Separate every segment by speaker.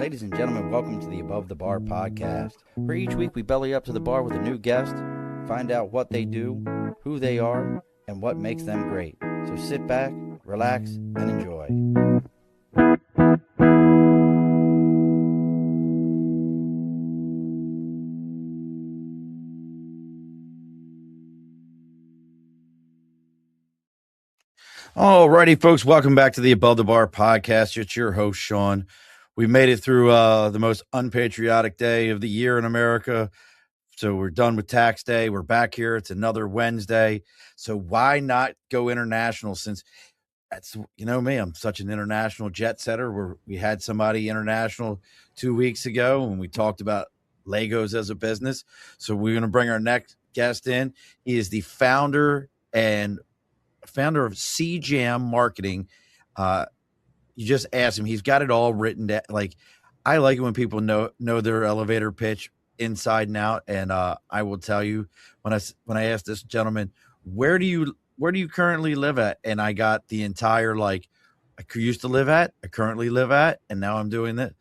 Speaker 1: Ladies and gentlemen, welcome to the Above the Bar podcast, where each week we belly up to the bar with a new guest, find out what they do, who they are, and what makes them great. So sit back, relax, and enjoy. Alrighty, folks, welcome back to the Above the Bar podcast. It's your host, Sean. We made it through the most unpatriotic day of the year in America. So we're done with tax day. We're back here. It's another Wednesday. So why not go international, since that's, you know me, I'm such an international jet setter. We had somebody international 2 weeks ago when we talked about Legos as a business. So we're going to bring our next guest in. He is the founder of CJAM Marketing. You just ask him. He's got it all written down. Like, I like it when people know their elevator pitch inside and out. And I will tell you, when I asked this gentleman, where do you currently live at? And I got the entire, like, I used to live at, I currently live at, and now I'm doing that.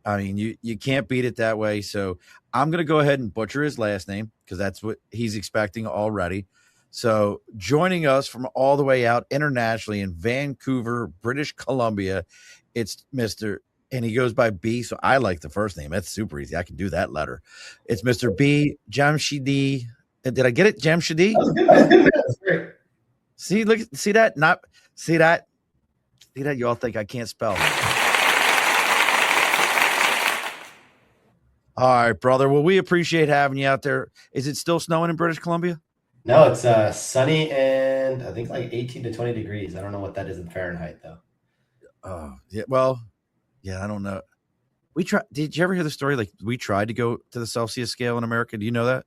Speaker 1: I mean, you can't beat it that way. So I'm going to go ahead and butcher his last name because that's what he's expecting already. So joining us from all the way out internationally in Vancouver, British Columbia, it's Mr. And he goes by B, so I like the first name. That's super easy. I can do that letter. It's Mr. Behdad Jamshidi. Did I get it? Jamshidi?
Speaker 2: That's great.
Speaker 1: See that? You all think I can't spell. All right, brother. Well, we appreciate having you out there. Is it still snowing in British Columbia?
Speaker 2: No, it's sunny and I think like 18 to 20 degrees. I don't know what that is in Fahrenheit, though.
Speaker 1: Oh, yeah. Well, yeah, I don't know. Did you ever hear the story? Like, we tried to go to the Celsius scale in America. Do you know that?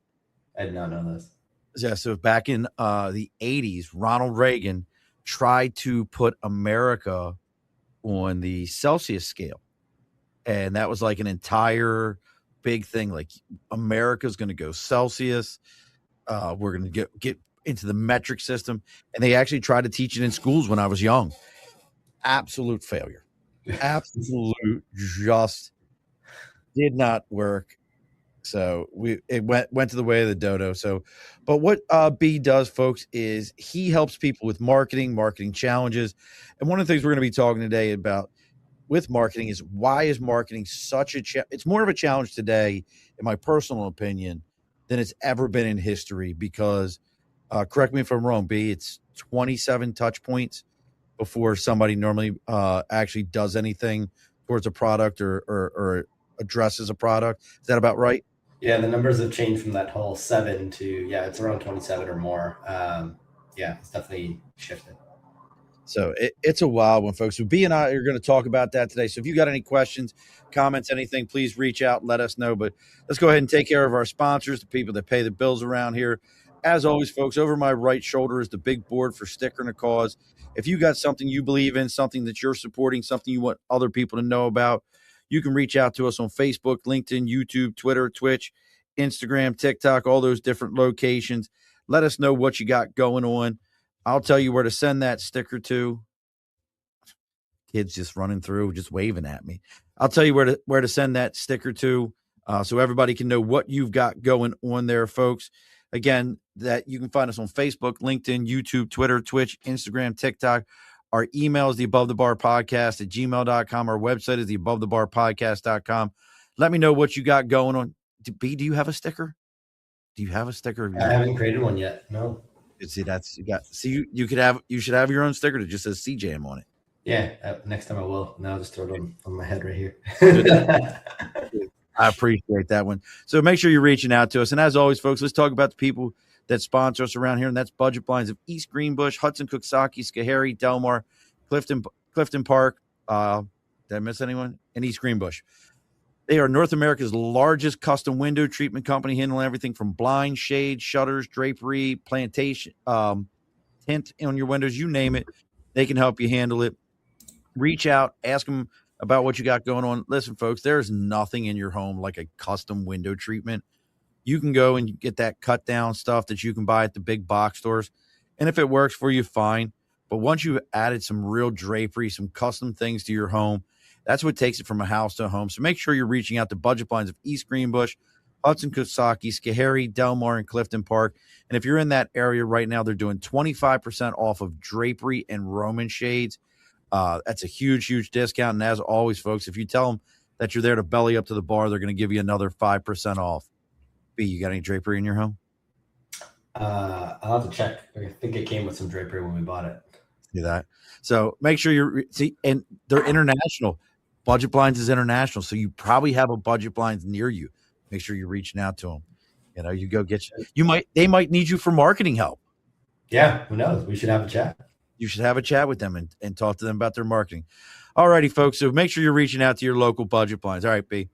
Speaker 2: I did not know this.
Speaker 1: Yeah. So back in the 80s, Ronald Reagan tried to put America on the Celsius scale. And that was like an entire big thing. Like, America's going to go Celsius. We're going to get into the metric system. And they actually tried to teach it in schools when I was young. Absolute failure. Absolute, just did not work. So it went to the way of the dodo. So, but what B does, folks, is he helps people with marketing challenges. And one of the things we're going to be talking today about with marketing is, why is marketing such a it's more of a challenge today, in my personal opinion, than it's ever been in history, because correct me if I'm wrong, B, it's 27 touch points before somebody normally actually does anything towards a product or addresses a product. Is that about right?
Speaker 2: Yeah, the numbers have changed from that whole 7 to, it's around 27 or more. It's definitely shifted.
Speaker 1: So it's a wild one, folks. So B and I are going to talk about that today. So if you got any questions, comments, anything, please reach out and let us know. But let's go ahead and take care of our sponsors, the people that pay the bills around here. As always, folks, over my right shoulder is the big board for Sticker and a Cause. If you got something you believe in, something that you're supporting, something you want other people to know about, you can reach out to us on Facebook, LinkedIn, YouTube, Twitter, Twitch, Instagram, TikTok, all those different locations. Let us know what you got going on. I'll tell you where to send that sticker to. Kids just running through, just waving at me. I'll tell you where to send that sticker to, so everybody can know what you've got going on there, folks. Again, that you can find us on Facebook, LinkedIn, YouTube, Twitter, Twitch, Instagram, TikTok. Our email is theabovethebarpodcast@gmail.com. Our website is theabovethebarpodcast.com. Let me know what you got going on. B, do you have a sticker? Do you have a sticker?
Speaker 2: I haven't created one yet. No.
Speaker 1: See, you should have your own sticker that just says CJAM on it.
Speaker 2: Yeah, next time I will. Now I'll just throw it on my head right here.
Speaker 1: I appreciate that one. So make sure you're reaching out to us. And as always, folks, let's talk about the people that sponsor us around here, and that's Budget Blinds of East Greenbush, Hudson, Coxsackie, Schoharie, Delmar, Clifton Park. Did I miss anyone? And East Greenbush. They are North America's largest custom window treatment company, handling everything from blinds, shades, shutters, drapery, plantation, tint on your windows, you name it. They can help you handle it. Reach out, ask them about what you got going on. Listen, folks, there's nothing in your home like a custom window treatment. You can go and get that cut down stuff that you can buy at the big box stores. And if it works for you, fine. But once you've added some real drapery, some custom things to your home, That's what takes it from a house to a home. So make sure you're reaching out to budget blinds of East Greenbush, Hudson, Coxsackie, Schoharie, Delmar, and Clifton Park. And if you're in that area right now, they're doing 25% off of drapery and Roman shades. That's a huge, huge discount. And as always, folks, if you tell them that you're there to belly up to the bar, they're going to give you another 5% off. B, you got any drapery in your home?
Speaker 2: I'll have to check. I think it came with some drapery when we bought it.
Speaker 1: See that? So make sure you're and they're international. Budget Blinds is international, so you probably have a Budget Blinds near you. Make sure you're reaching out to them. You know, you go get they might need you for marketing help.
Speaker 2: Yeah, who knows? We should have a chat.
Speaker 1: You should have a chat with them and talk to them about their marketing. All righty, folks. So make sure you're reaching out to your local Budget Blinds. All right, B.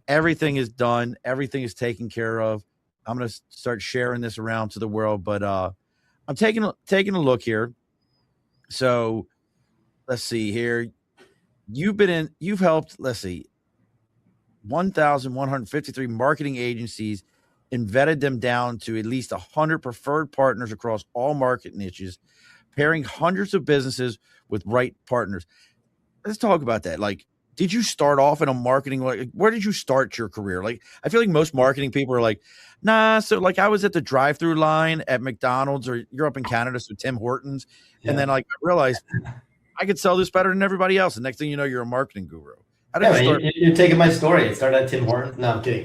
Speaker 1: Everything is done. Everything is taken care of. I'm going to start sharing this around to the world, but I'm taking a look here. So let's see here. You've helped, let's see, 1,153 marketing agencies and vetted them down to at least 100 preferred partners across all market niches, pairing hundreds of businesses with right partners. Let's talk about that. Like, did you start off in a marketing? Like, where did you start your career? Like, I feel like most marketing people are like, nah. So like I was at the drive-through line at McDonald's, or you're up in Canada, so Tim Hortons. Yeah. And then like I realized I could sell this better than everybody else. And next thing you know, you're a marketing guru. How did you start?
Speaker 2: You're taking my story. It started at Tim Hortons. No, I'm kidding.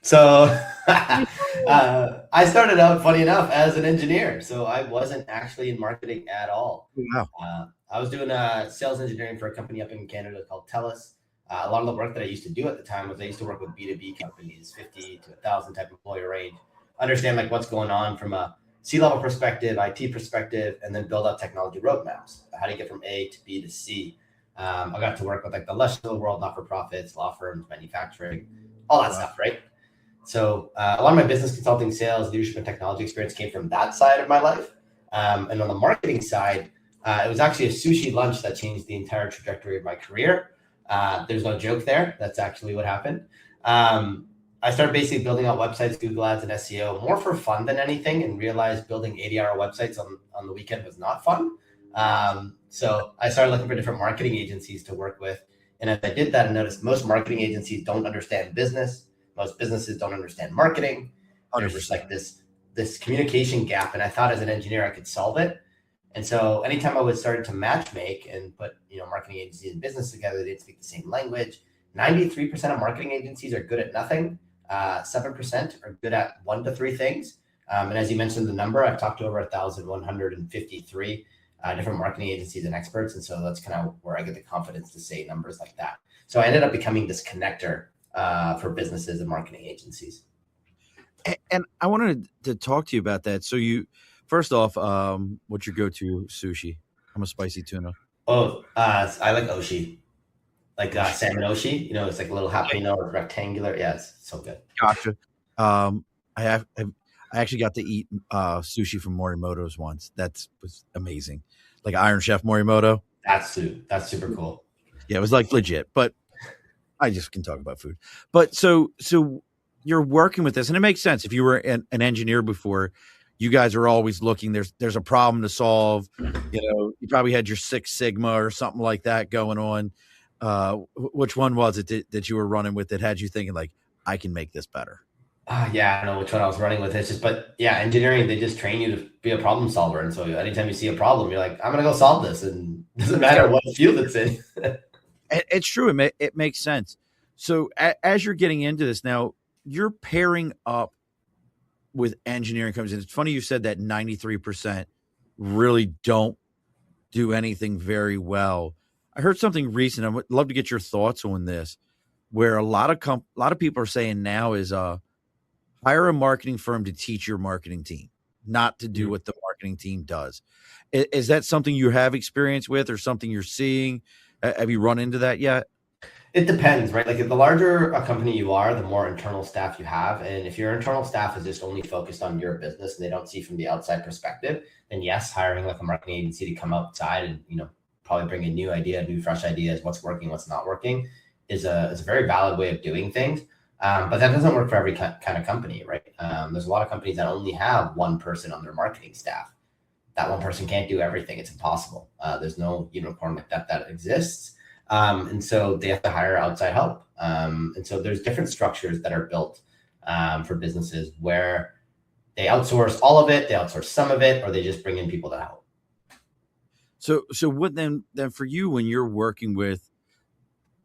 Speaker 2: So I started out, funny enough, as an engineer. So I wasn't actually in marketing at all.
Speaker 1: Wow.
Speaker 2: I was doing sales engineering for a company up in Canada called TELUS. A lot of the work that I used to do at the time was I used to work with B2B companies, 50 to 1,000 type employer range, understand like what's going on from a C-level perspective, IT perspective, and then build out technology roadmaps. How do you get from A to B to C? I got to work with like the lush of the world, not-for-profits, law firms, manufacturing, all that stuff, right? So a lot of my business consulting, sales, leadership, and technology experience came from that side of my life. And on the marketing side, it was actually a sushi lunch that changed the entire trajectory of my career. There's no joke there. That's actually what happened. I started basically building out websites, Google Ads, and SEO more for fun than anything, and realized building 80-hour websites on the weekend was not fun. So I started looking for different marketing agencies to work with. And as I did that, I noticed most marketing agencies don't understand business. Most businesses don't understand marketing. There's just like this communication gap. And I thought as an engineer, I could solve it. And so anytime I would start to matchmake and put, marketing agencies and business together, they'd speak the same language. 93% of marketing agencies are good at nothing. 7% are good at 1 to 3 things. And as you mentioned the number, I've talked to over 1,153 different marketing agencies and experts. And so that's kind of where I get the confidence to say numbers like that. So I ended up becoming this connector for businesses and marketing agencies.
Speaker 1: And I wanted to talk to you about that. So first off, what's your go-to sushi? I'm a spicy tuna.
Speaker 2: Oh, I like oshi, like salmon oshi. It's like a little jalapeno or rectangular. Yes, so good.
Speaker 1: Gotcha. I actually got to eat sushi from Morimoto's once. That was amazing. Like Iron Chef Morimoto.
Speaker 2: That's super cool.
Speaker 1: Yeah, it was like legit, but I just can talk about food. But so you're working with this, and it makes sense. If you were an engineer before, you guys are always looking. There's a problem to solve. You probably had your Six Sigma or something like that going on. Which one was it that you were running with that had you thinking like, I can make this better?
Speaker 2: Yeah, I don't know which one I was running with. But engineering, they just train you to be a problem solver. And so anytime you see a problem, you're like, I'm going to go solve this. And it doesn't matter what field it's in.
Speaker 1: It's true. It makes sense. So as you're getting into this now, you're pairing up with engineering companies. And it's funny you said that 93% really don't do anything very well. I heard something recent. I would love to get your thoughts on this, where a lot of people are saying now is hire a marketing firm to teach your marketing team, not to do what the marketing team does. Is that something you have experience with, or something you're seeing? Have you run into that yet?
Speaker 2: It depends, right? Like the larger a company you are, the more internal staff you have. And if your internal staff is just only focused on your business and they don't see from the outside perspective, then yes, hiring like a marketing agency to come outside and, probably bring a new idea, new fresh ideas, what's working, what's not working is a very valid way of doing things. But that doesn't work for every kind of company, right? There's a lot of companies that only have one person on their marketing staff. That one person can't do everything. It's impossible. There's no unicorn like that exists. And so they have to hire outside help. And so there's different structures that are built for businesses where they outsource all of it, they outsource some of it, or they just bring in people to help.
Speaker 1: So what then for you when you're working with,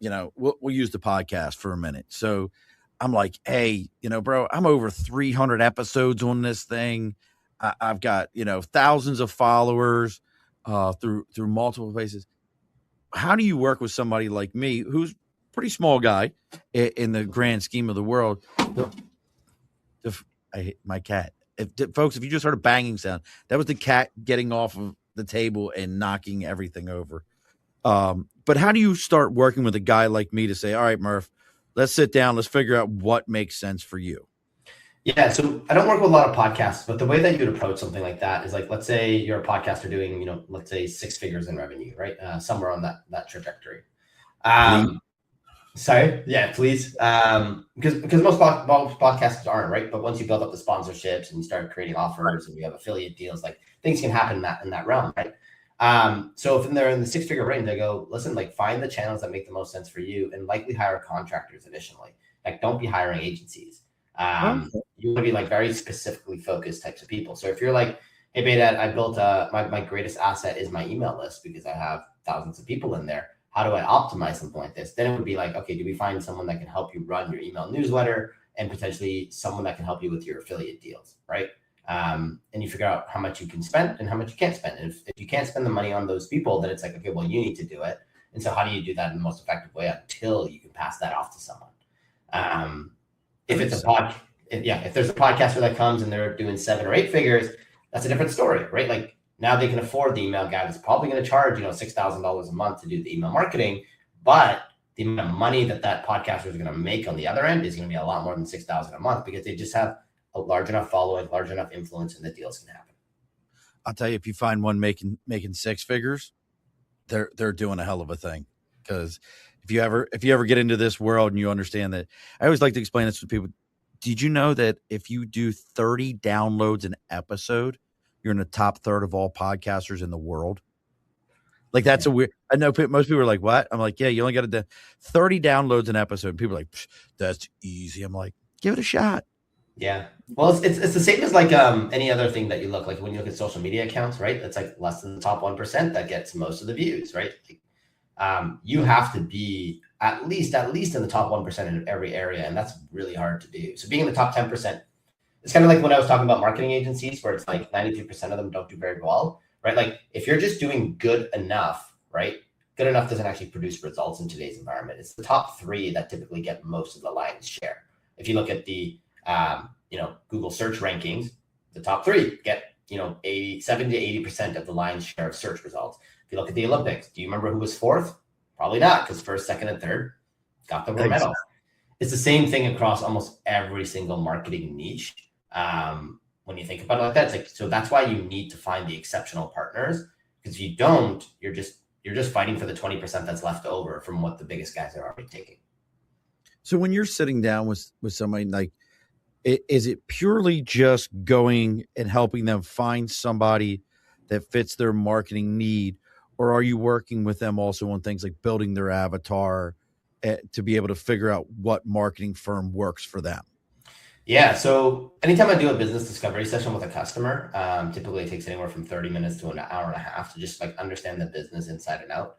Speaker 1: we'll use the podcast for a minute. So I'm like, hey, bro, I'm over 300 episodes on this thing. I've got, thousands of followers through multiple places. How do you work with somebody like me, who's a pretty small guy in the grand scheme of the world? I hate my cat. Folks, if you just heard a banging sound, that was the cat getting off of the table and knocking everything over. But how do you start working with a guy like me to say, all right, Murph, let's sit down. Let's figure out what makes sense for you.
Speaker 2: Yeah. So I don't work with a lot of podcasts, but the way that you would approach something like that is like, let's say you're a podcaster doing, let's say 6 figures in revenue, right? Somewhere on that trajectory. Sorry. Yeah, please. Because most podcasts aren't, right? But once you build up the sponsorships and you start creating offers and you have affiliate deals, like things can happen in that realm, right? So if they're in the 6-figure range, they go, listen, like find the channels that make the most sense for you and likely hire contractors additionally. Like don't be hiring agencies. You want to be like very specifically focused types of people. So if you're like, hey, Behdad, I built my greatest asset is my email list because I have thousands of people in there. How do I optimize something like this? Then it would be like, okay, do we find someone that can help you run your email newsletter and potentially someone that can help you with your affiliate deals, right? And you figure out how much you can spend and how much you can't spend. And if you can't spend the money on those people, then it's like, okay, well, you need to do it. And so how do you do that in the most effective way until you can pass that off to someone? If it's if there's a podcaster that comes and they're doing 7 or 8 figures, that's a different story, right? Like now they can afford the email guy that's probably going to charge, $6,000 a month to do the email marketing, but the amount of money that podcaster is going to make on the other end is going to be a lot more than $6,000 a month because they just have a large enough following, large enough influence, and the deals can happen.
Speaker 1: I'll tell you, if you find one making 6 figures, they're doing a hell of a thing. Because if you ever get into this world and you understand that, I always like to explain this to people. Did you know that if you do 30 downloads an episode, you're in the top third of all podcasters in the world? Like that's a weird. I know most people are like, "What?" I'm like, "Yeah, you only got to do 30 downloads an episode." And people are like, "That's easy." I'm like, "Give it a shot."
Speaker 2: Yeah. Well, it's the same as like any other thing that you look like when you look at social media accounts, right? That's like less than the top 1% that gets most of the views, right? You have to be at least in the top 1% in every area, and that's really hard to do. So being in the top 10%, it's kind of like when I was talking about marketing agencies, where it's like 93% of them don't do very well, right? Like if you're just doing good enough, right? Good enough doesn't actually produce results in today's environment. It's the top 3 that typically get most of the lion's share. If you look at the Google search rankings, the top 3 get 70 to 80% of the lion's share of search results. If you look at the Olympics, do you remember who was 4th? Probably not, because 1st, 2nd, and 3rd got the medals. It's the same thing across almost every single marketing niche. When you think about it like that, it's like, so that's why you need to find the exceptional partners, because if you don't, you're just fighting for the 20% that's left over from what the biggest guys are already taking.
Speaker 1: So when you're sitting down with somebody, like, is it purely just going and helping them find somebody that fits their marketing need, or are you working with them also on things like building their avatar to be able to figure out what marketing firm works for them?
Speaker 2: Yeah. So anytime I do a business discovery session with a customer, typically it takes anywhere from 30 minutes to an hour and a half to just like understand the business inside and out.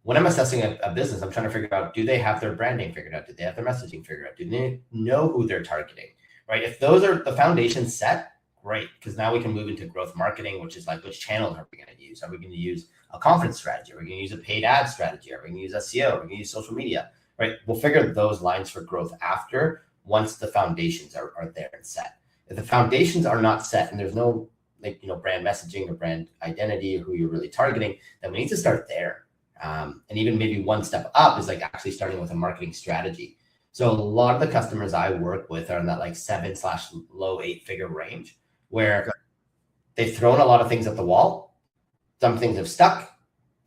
Speaker 2: When I'm assessing a business, I'm trying to figure out, do they have their branding figured out? Do they have their messaging figured out? Do they know who they're targeting, right? If those are the foundations set, great. Because now we can move into growth marketing, which is like, which channels are we going to use? Are we going to use a conference strategy? Are we going to use a paid ad strategy? Are we going to use SEO? Are we going to use social media, right? We'll figure those lines for growth after, once the foundations are there and set. If the foundations are not set and there's no brand messaging or brand identity or who you're really targeting, then we need to start there. And even maybe one step up is like actually starting with a marketing strategy. So a lot of the customers I work with are in that like 7/low 8-figure range, where they've thrown a lot of things at the wall. Some things have stuck,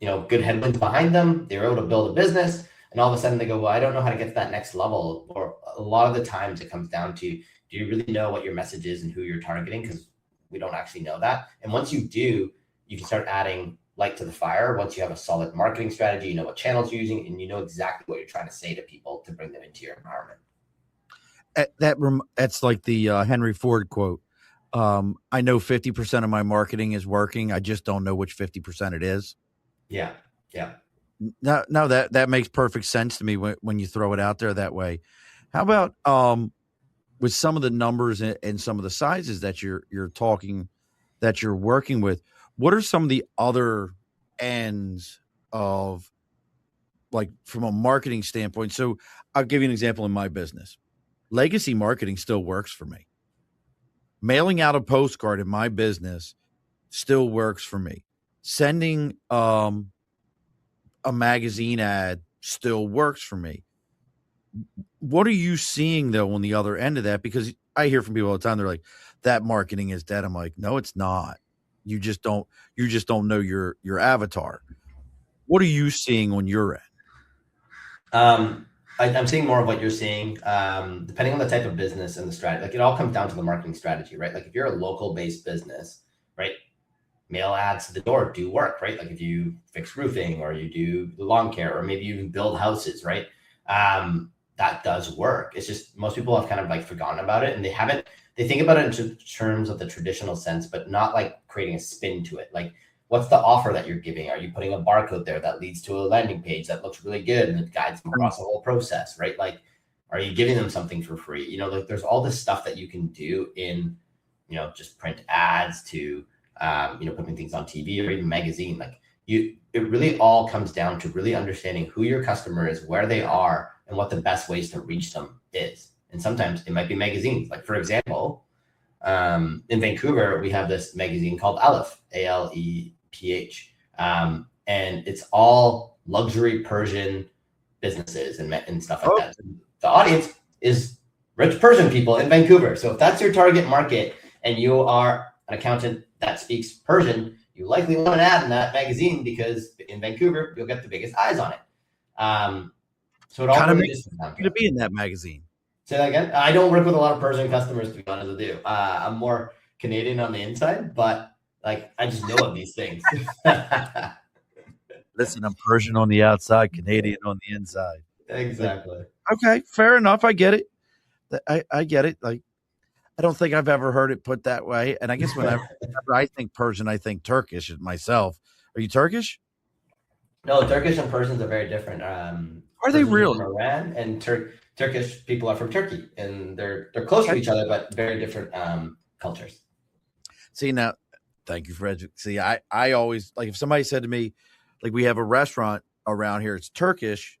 Speaker 2: good headwinds behind them. They were able to build a business, and all of a sudden they go, well, I don't know how to get to that next level. Or a lot of the times it comes down to, do you really know what your message is and who you're targeting? Because we don't actually know that. And once you do, you can start adding light to the fire once you have a solid marketing strategy, you know what channels you're using, and you know exactly what you're trying to say to people to bring them into your environment.
Speaker 1: That's like the Henry Ford quote. I know 50% of my marketing is working. I just don't know which 50% it is.
Speaker 2: Yeah. Yeah.
Speaker 1: No, that makes perfect sense to me when you throw it out there that way. How about with some of the numbers and some of the sizes that you're talking, that you're working with? What are some of the other ends of, like, from a marketing standpoint? So I'll give you an example in my business. Legacy marketing still works for me. Mailing out a postcard in my business still works for me. Sending a magazine ad still works for me. What are you seeing though on the other end of that? Because I hear from people all the time, they're like, that marketing is dead. I'm like, no, it's not. You just don't know your avatar. What are you seeing on your end?
Speaker 2: I'm seeing more of what you're seeing, depending on the type of business and the strategy. Like, it all comes down to the marketing strategy, right? Like, if you're a local based business, right, mail ads to the door do work, right? Like if you fix roofing or you do lawn care, or maybe you build houses, right? That does work. It's just most people have kind of like forgotten about it, and they think about it in terms of the traditional sense, but not like creating a spin to it. Like, what's the offer that you're giving? Are you putting a barcode there that leads to a landing page that looks really good and it guides them across the whole process, right? Like, are you giving them something for free? You know, like there's all this stuff that you can do in, you know, just print ads to, you know, putting things on TV or even magazine. Like, it really all comes down to really understanding who your customer is, where they are, and what the best ways to reach them is. And sometimes it might be magazines. Like, for example, in Vancouver, we have this magazine called Aleph, Aleph. And it's all luxury Persian businesses and stuff like that. The audience is rich Persian people in Vancouver. So if that's your target market and you are an accountant that speaks Persian, you likely want an ad in that magazine, because in Vancouver, you'll get the biggest eyes on it. So it all
Speaker 1: Kind of
Speaker 2: really
Speaker 1: makes
Speaker 2: just
Speaker 1: sense to be in that magazine.
Speaker 2: Say that again. I don't work with a lot of Persian customers, to be honest with you. I'm more Canadian on the inside, but like, I just know of these things.
Speaker 1: Listen, I'm Persian on the outside, Canadian on the inside.
Speaker 2: Exactly.
Speaker 1: Like, okay, fair enough. I get it. I get it. Like, I don't think I've ever heard it put that way. And I guess whenever I think Persian, I think Turkish myself. Are you Turkish?
Speaker 2: No, Turkish and Persians are very different.
Speaker 1: Are they really?
Speaker 2: From Iran, and Turkish people are from Turkey, and they're close to each other, but very different cultures.
Speaker 1: See, now, thank you for educating. See, I always, like, if somebody said to me, like, we have a restaurant around here, it's Turkish,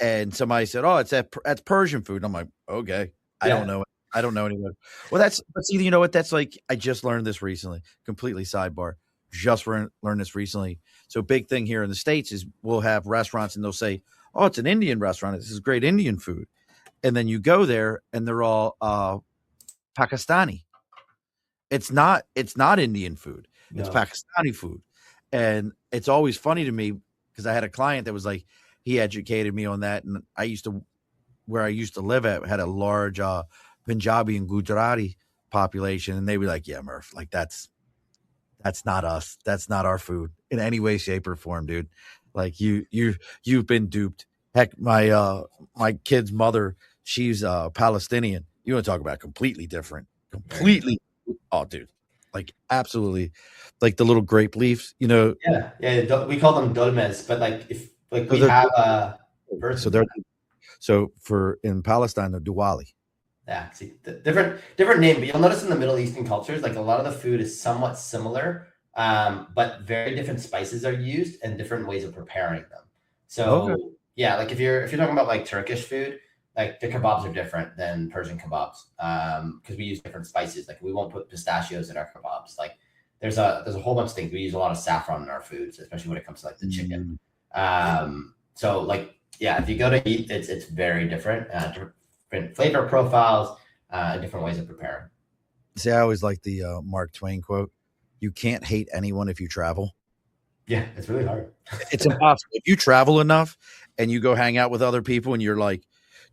Speaker 1: and somebody said, oh, that's Persian food. And I'm like, okay, I don't know it. I don't know anyone. Well, but see, you know what? That's like, I just learned this recently. Completely sidebar. Just learned this recently. So big thing here in the States is we'll have restaurants and they'll say, oh, it's an Indian restaurant. This is great Indian food. And then you go there and they're all Pakistani. It's not Indian food. No. It's Pakistani food. And it's always funny to me because I had a client that was like, he educated me on that. And where I used to live at had a large Punjabi and Gujarati population. And they were like, yeah, Murph, like that's not us. That's not our food in any way, shape, or form, dude. Like you've been duped. Heck, my kid's mother, she's Palestinian. You want to talk about completely different, completely. Oh, dude, like absolutely, like the little grape leaves, you know.
Speaker 2: Yeah. We call them dolmes, but like we have a person.
Speaker 1: So for in Palestine, they're Diwali.
Speaker 2: Yeah, see, different name, but you'll notice in the Middle Eastern cultures, like a lot of the food is somewhat similar, but very different spices are used and different ways of preparing them. So yeah, like if you're talking about like Turkish food, like the kebabs are different than Persian kebabs, because we use different spices. Like we won't put pistachios in our kebabs. Like there's a whole bunch of things. We use a lot of saffron in our foods, especially when it comes to like the chicken. So like, yeah, if you go to eat, it's very different. Different flavor profiles, different ways of preparing.
Speaker 1: See, I always like the Mark Twain quote: "You can't hate anyone if you travel."
Speaker 2: Yeah, it's really hard.
Speaker 1: It's impossible. If you travel enough and you go hang out with other people and you're like,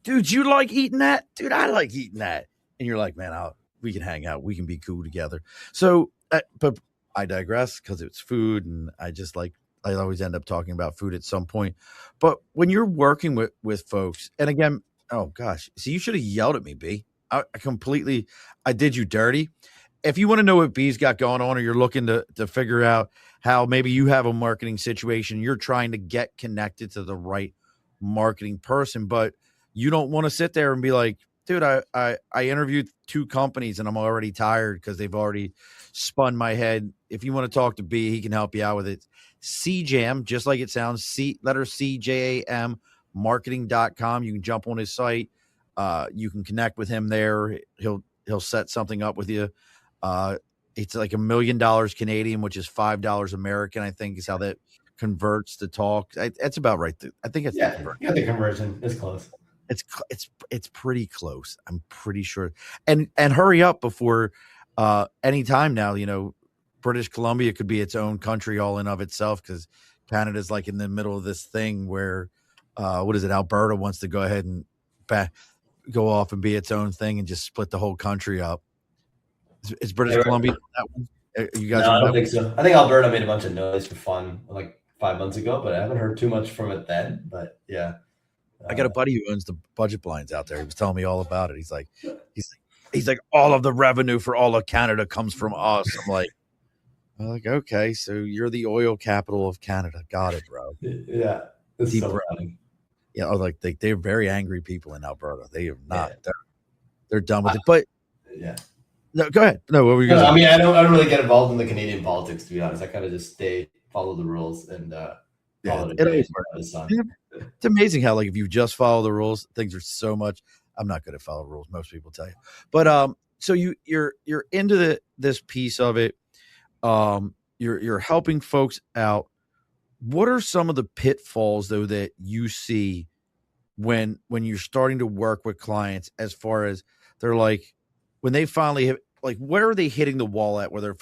Speaker 1: dude, you like eating that? Dude, I like eating that. And you're like, man, we can hang out. We can be cool together. So, but I digress because it's food, and I always end up talking about food at some point. But when you're working with folks, and again, oh gosh, so you should have yelled at me, B. I did you dirty. If you want to know what B's got going on, or you're looking to figure out how maybe you have a marketing situation, you're trying to get connected to the right marketing person, but you don't want to sit there and be like, dude, I interviewed 2 companies and I'm already tired because they've already spun my head. If you want to talk to B, he can help you out with it. CJAM, just like it sounds, letter CJAM marketing.com. You can jump on his site. You can connect with him there. He'll set something up with you. It's like $1 million Canadian, which is $5 American, I think is how that converts to talk. That's about right. I think it's
Speaker 2: the conversion. Yeah, the conversion is close.
Speaker 1: It's pretty close. I'm pretty sure. And hurry up before any time now. British Columbia could be its own country all in of itself, because Canada's like in the middle of this thing where Alberta wants to go ahead and go off and be its own thing and just split the whole country up. Is British Columbia that one? You guys?
Speaker 2: No, I don't think so. I think Alberta made a bunch of noise for fun like 5 months ago, but I haven't heard too much from it then. But yeah.
Speaker 1: I got a buddy who owns the budget blinds out there. He was telling me all about it. He's like, all of the revenue for all of Canada comes from us. I'm like, okay, so you're the oil capital of Canada. Got it, bro.
Speaker 2: Yeah.
Speaker 1: Deep so funny. Yeah, they're very angry people in Alberta. They are not. Yeah. They're done with it. But
Speaker 2: yeah.
Speaker 1: No, go ahead. No, what were you going to say?
Speaker 2: I mean, I don't really get involved in the Canadian politics, to be honest. I kind of just follow the rules and follow the sun.
Speaker 1: It's amazing how, like, if you just follow the rules, things are so much. I'm not good at follow rules. Most people tell you, but so you're into this piece of it. You're helping folks out. What are some of the pitfalls though that you see when you're starting to work with clients, as far as they're like, when they finally hit, like, where are they hitting the wall at, where they're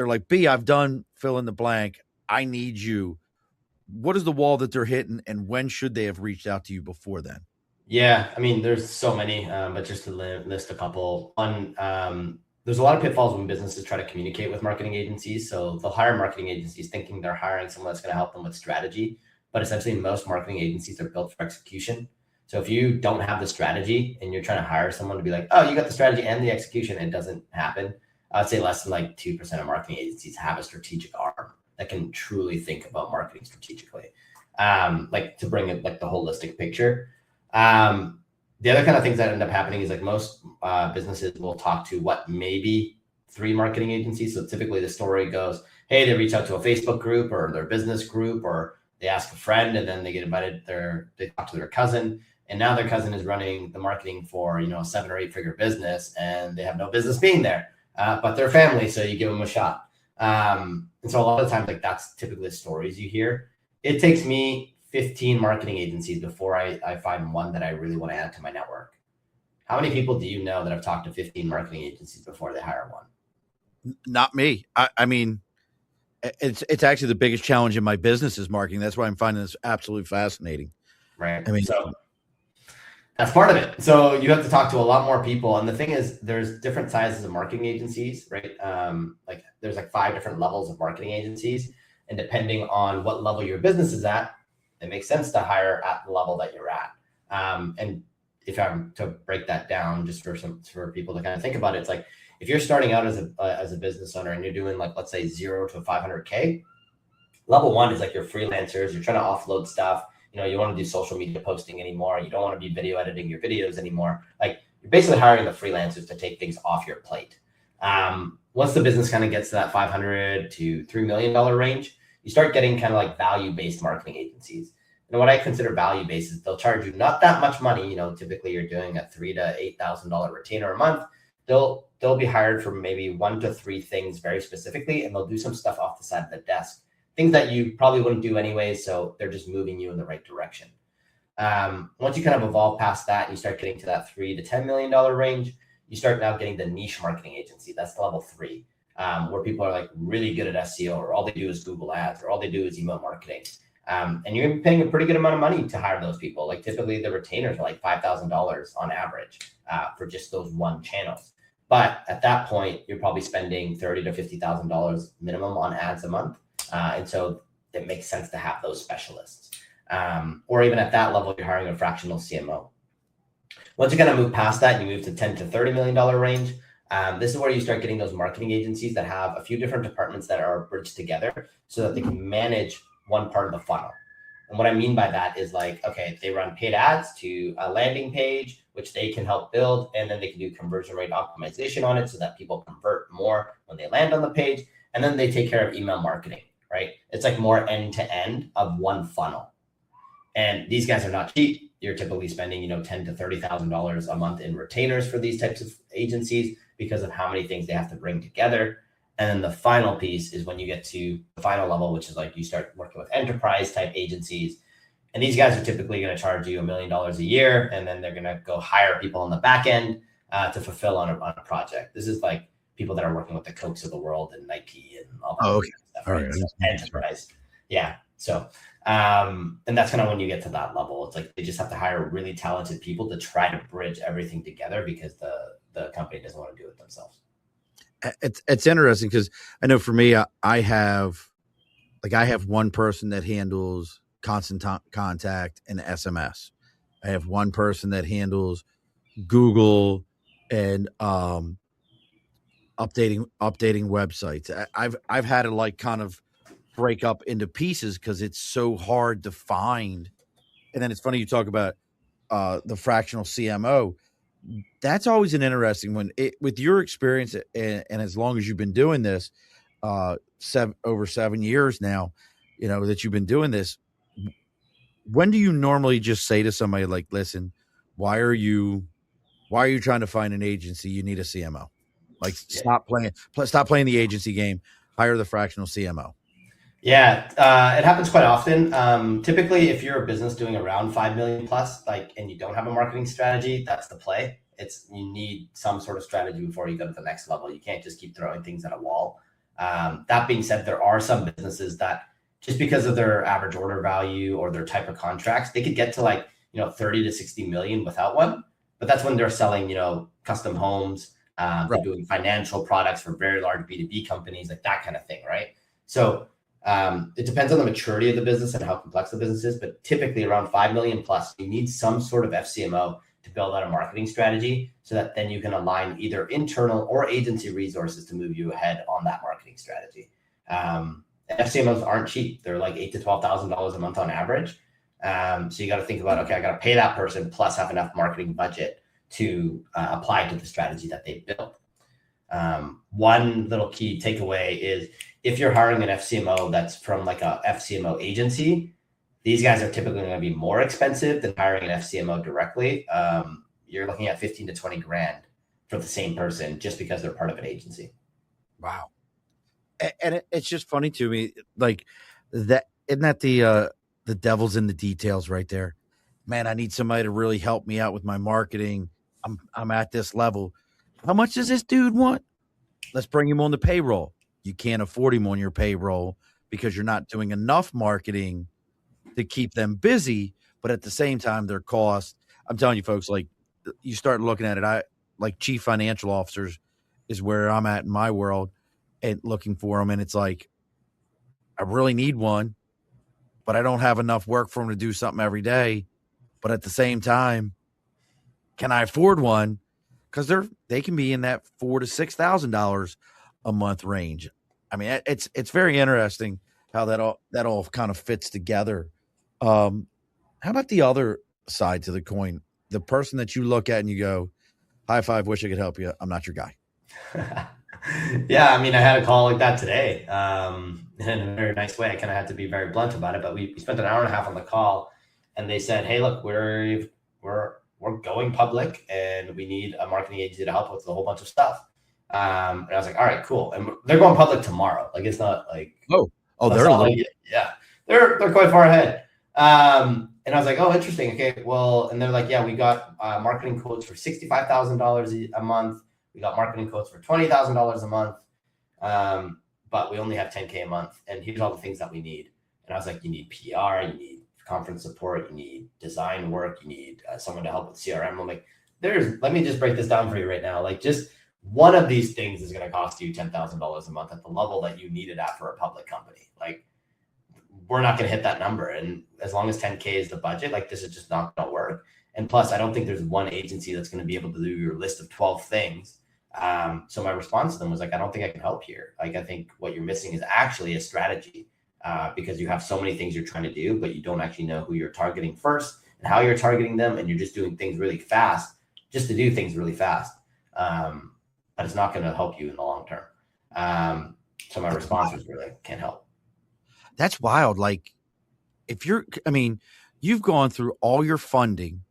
Speaker 1: like, B, I've done fill in the blank. I need you. What is the wall that they're hitting, and when should they have reached out to you before then?
Speaker 2: Yeah, I mean, there's so many, but just to list a couple. There's a lot of pitfalls when businesses try to communicate with marketing agencies. So they'll hire marketing agencies thinking they're hiring someone that's going to help them with strategy, but essentially most marketing agencies are built for execution. So if you don't have the strategy and you're trying to hire someone to be like, oh, you got the strategy and the execution, it doesn't happen. I'd say less than like 2% of marketing agencies have a strategic arm that can truly think about marketing strategically, like to bring it like the holistic picture. The other kind of things that end up happening is like most businesses will talk to maybe 3 marketing agencies. So typically the story goes, hey, they reach out to a Facebook group or their business group, or they ask a friend, and then they get invited they talk to their cousin, and now their cousin is running the marketing for, a 7 or 8 figure business, and they have no business being there, but they're family. So you give them a shot. And so a lot of times, like, that's typically the stories you hear. It takes me 15 marketing agencies before I find one that I really want to add to my network. How many people do you know that have talked to 15 marketing agencies before they hire one?
Speaker 1: Not me. I mean, it's actually the biggest challenge in my business is marketing. That's why I'm finding this absolutely fascinating.
Speaker 2: Right. I mean, so that's part of it. So you have to talk to a lot more people. And the thing is, there's different sizes of marketing agencies, right? Like there's like 5 different levels of marketing agencies. And depending on what level your business is at, it makes sense to hire at the level that you're at. And if I'm to break that down, just for people to kind of think about it, it's like, if you're starting out as a business owner and you're doing, like, let's say 0 to 500K, level 1 is like your freelancers. You're trying to offload stuff. You want to do social media posting anymore. You don't want to be video editing your videos anymore. Like, you're basically hiring the freelancers to take things off your plate. Once the business kind of gets to that $500 to $3 million range, you start getting kind of like value-based marketing agencies. And what I consider value-based is they'll charge you not that much money. Typically you're doing a $3,000 to $8,000 retainer a month. They'll be hired for maybe 1 to 3 things very specifically, and they'll do some stuff off the side of the desk, things that you probably wouldn't do anyway. So they're just moving you in the right direction. Once you kind of evolve past that, you start getting to that $3 to $10 million range. You start now getting the niche marketing agency. That's level 3, where people are like really good at SEO, or all they do is Google ads, or all they do is email marketing. And you're gonna be paying a pretty good amount of money to hire those people. Like, typically the retainers are like $5,000 on average for just those one channels. But at that point, you're probably spending $30,000 to $50,000 minimum on ads a month. And so it makes sense to have those specialists. Or even at that level, you're hiring a fractional CMO. Once you kind of move past that, you move to $10 to $30 million range. This is where you start getting those marketing agencies that have a few different departments that are bridged together so that they can manage one part of the funnel. And what I mean by that is like, okay, they run paid ads to a landing page, which they can help build, and then they can do conversion rate optimization on it so that people convert more when they land on the page. And then they take care of email marketing, right? It's like more end to end of one funnel. And these guys are not cheap. You're typically spending, $10,000 to $30,000 a month in retainers for these types of agencies because of how many things they have to bring together. And then the final piece is when you get to the final level, which is like you start working with enterprise type agencies. And these guys are typically going to charge you $1 million a year. And then they're going to go hire people on the back end to fulfill on a project. This is like people that are working with the Cokes of the world and Nike and all that stuff. Right? So enterprise. Yeah. So, and that's kind of when you get to that level. It's like they just have to hire really talented people to try to bridge everything together because the company doesn't want to do it themselves.
Speaker 1: It's interesting because I know for me, I have one person that handles constant contact and SMS. I have one person that handles Google and updating websites. I've had to like kind of break up into pieces because it's so hard to find. And then it's funny you talk about the fractional CMO. That's always an interesting one. With your experience and as long as you've been doing this, over 7 years now, that you've been doing this. When do you normally just say to somebody like, "Listen, why are you trying to find an agency? You need a CMO. Like, stop playing the agency game. Hire the fractional CMO."
Speaker 2: Yeah, it happens quite often. Typically, if you're a business doing around 5 million plus, and you don't have a marketing strategy, that's the play. You need some sort of strategy before you go to the next level. You can't just keep throwing things at a wall. That being said, there are some businesses that just because of their average order value or their type of contracts, they could get to 30 to 60 million without one. But that's when they're selling, custom homes, right. They're doing financial products for very large B2B companies, like that kind of thing, right? So it depends on the maturity of the business and how complex the business is, but typically around 5 million plus, you need some sort of FCMO to build out a marketing strategy so that then you can align either internal or agency resources to move you ahead on that marketing strategy. FCMOs aren't cheap. They're like $8,000 to $12,000 a month on average. So you got to think about, okay, I got to pay that person plus have enough marketing budget to apply to the strategy that they built. One little key takeaway is if you're hiring an FCMO that's from like a FCMO agency, these guys are typically going to be more expensive than hiring an FCMO directly. You're looking at 15 to 20 grand for the same person just because they're part of an agency.
Speaker 1: Wow. And it's just funny to me, like that, isn't that the devil's in the details right there? Man, I need somebody to really help me out with my marketing. I'm at this level. How much does this dude want? Let's bring him on the payroll. You can't afford him on your payroll because you're not doing enough marketing to keep them busy. But at the same time, their cost, I'm telling you folks, like you start looking at it, like chief financial officers is where I'm at in my world and looking for them. And it's like, I really need one, but I don't have enough work for them to do something every day. But at the same time, can I afford one? Because they can be in that $4,000 to $6,000 a month range. I mean, it's very interesting how that all kind of fits together. How about the other side to the coin? The person that you look at and you go, high five, wish I could help you. I'm not your guy.
Speaker 2: Yeah, I mean, I had a call like that today in a very nice way. I kind of had to be very blunt about it, but we spent an hour and a half on the call, and they said, "Hey, look, we're going public, and we need a marketing agency to help with a whole bunch of stuff." And I was like, "All right, cool." And they're going public tomorrow. Like, it's not like they're quite far ahead. And I was like, "Oh, interesting. Okay, well," and they're like, "Yeah, we got marketing quotes for $65,000 a month. We got marketing quotes for $20,000 a month, but we only have 10K a month. And here's all the things that we need." And I was like, "You need PR, you need conference support, you need design work, you need someone to help with CRM." I'm like, let me just break this down for you right now. Like, just one of these things is going to cost you $10,000 a month at the level that you need it at for a public company. Like, we're not going to hit that number. And as long as 10K is the budget, like, this is just not going to work. And plus, I don't think there's one agency that's going to be able to do your list of 12 things. So my response to them was like, I don't think I can help here. Like, I think what you're missing is actually a strategy, because you have so many things you're trying to do, but you don't actually know who you're targeting first and how you're targeting them. And you're just doing things really fast just to do things really fast. But it's not going to help you in the long term. So my response was really, can't help.
Speaker 1: That's wild. Like, you've gone through all your funding.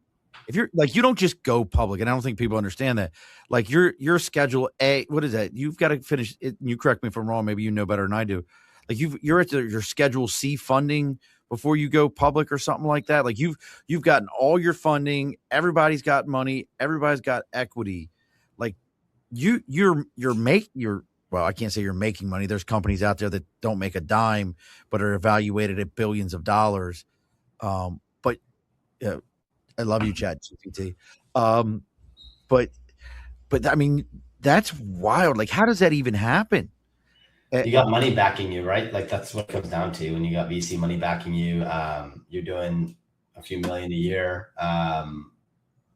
Speaker 1: If you're like, you don't just go public, and I don't think people understand that. Like, your Schedule A, what is that? You've got to finish it. You correct me if I'm wrong. Maybe you know better than I do. Like, you're at your Schedule C funding before you go public or something like that. Like, you've gotten all your funding. Everybody's got money. Everybody's got equity. Like, well, I can't say you're making money. There's companies out there that don't make a dime, but are evaluated at billions of dollars. But I love you, ChatGPT. But I mean, that's wild. Like, how does that even happen?
Speaker 2: You got money backing you, right? Like, that's what it comes down to. When you got VC money backing you, you're doing a few million a year.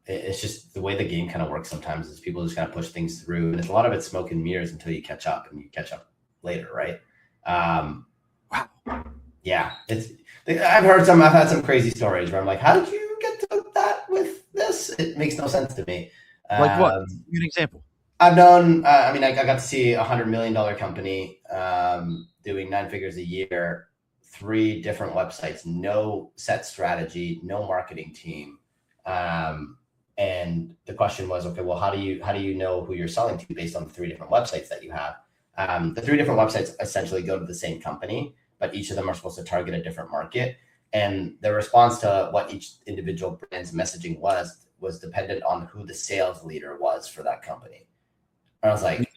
Speaker 2: It's just the way the game kind of works sometimes is people just kind of push things through. And it's a lot of it's smoke and mirrors until you catch up, and you catch up later, right?
Speaker 1: Wow.
Speaker 2: Yeah. I've had some crazy stories where I'm like, how did you get to that with this? It makes no sense to me.
Speaker 1: Like what? Give me an example.
Speaker 2: I've done, I got to see a $100 million company doing 9 figures a year, 3 different websites, no set strategy, no marketing team. And the question was, okay, well, how do you know who you're selling to based on the 3 different websites that you have? The 3 different websites essentially go to the same company, but each of them are supposed to target a different market. And the response to what each individual brand's messaging was dependent on who the sales leader was for that company. And I was like,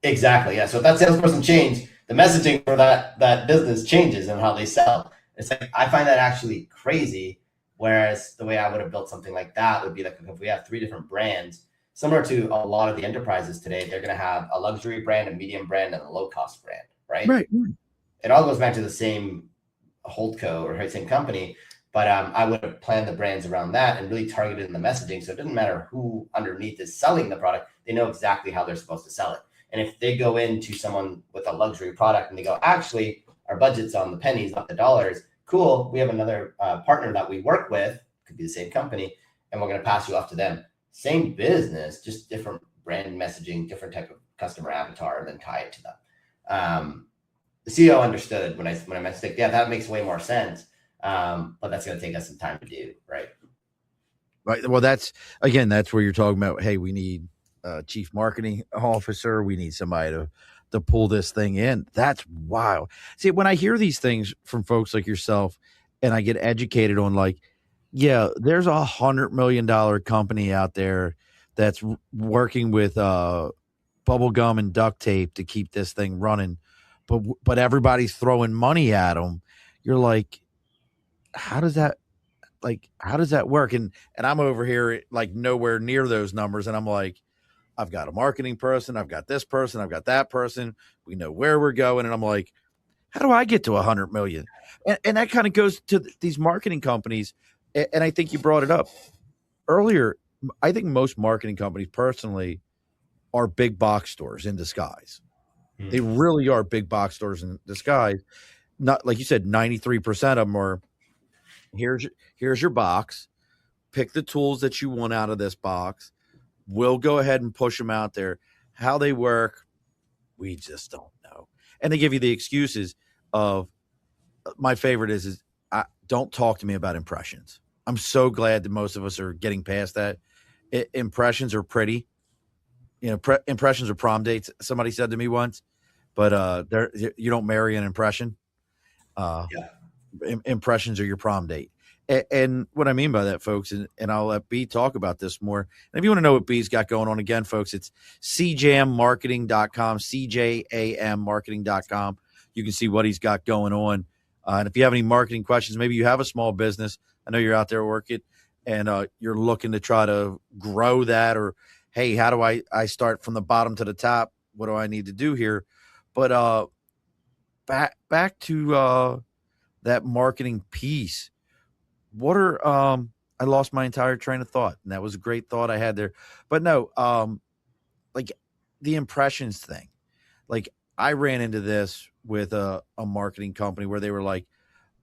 Speaker 2: exactly. Yeah. So if that salesperson changed, the messaging for that business changes and how they sell. It's like, I find that actually crazy. Whereas the way I would have built something like that would be like, if we have 3 different brands, similar to a lot of the enterprises today, they're going to have a luxury brand, a medium brand, and a low cost brand, right?
Speaker 1: Right.
Speaker 2: It all goes back to the same holdco or same company. But I would have planned the brands around that and really targeted in the messaging. So it doesn't matter who underneath is selling the product. They know exactly how they're supposed to sell it. And if they go into someone with a luxury product and they go, actually, our budget's on the pennies, not the dollars. Cool. We have another partner that we work with, could be the same company, and we're going to pass you off to them. Same business, just different brand messaging, different type of customer avatar, and then tie it to them. The CEO understood when I mentioned, yeah, that makes way more sense. But that's going to take us some time to do, right?
Speaker 1: Right. Well, that's where you're talking about, hey, we need a chief marketing officer. We need somebody to pull this thing in. That's wild. See, when I hear these things from folks like yourself and I get educated on, like, yeah, there's $100 million company out there that's working with bubble gum and duct tape to keep this thing running. But everybody's throwing money at them. You're like, how does that work? And I'm over here like nowhere near those numbers. And I'm like, I've got a marketing person. I've got this person. I've got that person. We know where we're going. And I'm like, how do I get to 100 million? And that kind of goes to these marketing companies. And I think you brought it up earlier. I think most marketing companies personally are big box stores in disguise. They really are big box stores in disguise. Not like you said, 93% of them are, here's your box. Pick the tools that you want out of this box. We'll go ahead and push them out there. How they work, we just don't know. And they give you the excuses of, my favorite is don't talk to me about impressions. I'm so glad that most of us are getting past that. Impressions are pretty. Impressions are prom dates. Somebody said to me once, but you don't marry an impression. Impressions are your prom date. And what I mean by that, folks, and I'll let B talk about this more. And if you want to know what B's got going on, again, folks, it's CJAMmarketing.com, CJAMmarketing.com. You can see what he's got going on. And if you have any marketing questions, maybe you have a small business. I know you're out there working and you're looking to try to grow that, or hey, how do I start from the bottom to the top? What do I need to do here? But back to that marketing piece. What are I lost my entire train of thought, and that was a great thought I had there. But no, like the impressions thing. Like I ran into this with a marketing company where they were like,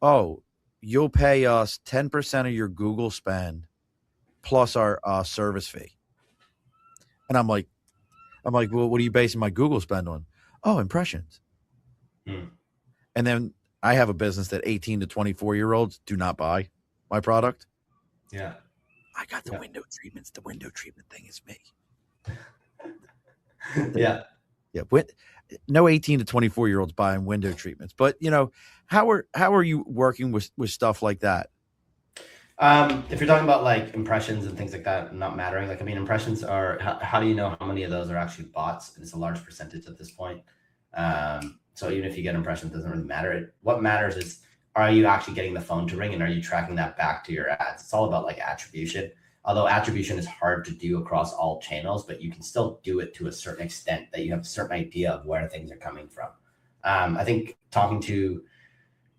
Speaker 1: "Oh, you'll pay us 10% of your Google spend plus our service fee." And I'm like, well, what are you basing my Google spend on? Oh, impressions. And then I have a business that 18 to 24-year-olds do not buy my product.
Speaker 2: Yeah.
Speaker 1: I got the window treatments. The window treatment thing is me.
Speaker 2: Yeah.
Speaker 1: Yeah. No 18 to 24-year-olds buying window treatments. But how are you working with stuff like that?
Speaker 2: If you're talking about like impressions and things like that not mattering, like, I mean, impressions are, how do you know how many of those are actually bots? And it's a large percentage at this point. So even if you get impressions, it doesn't really matter. What matters is, are you actually getting the phone to ring, and are you tracking that back to your ads? It's all about like attribution. Although attribution is hard to do across all channels, but you can still do it to a certain extent that you have a certain idea of where things are coming from. I think talking to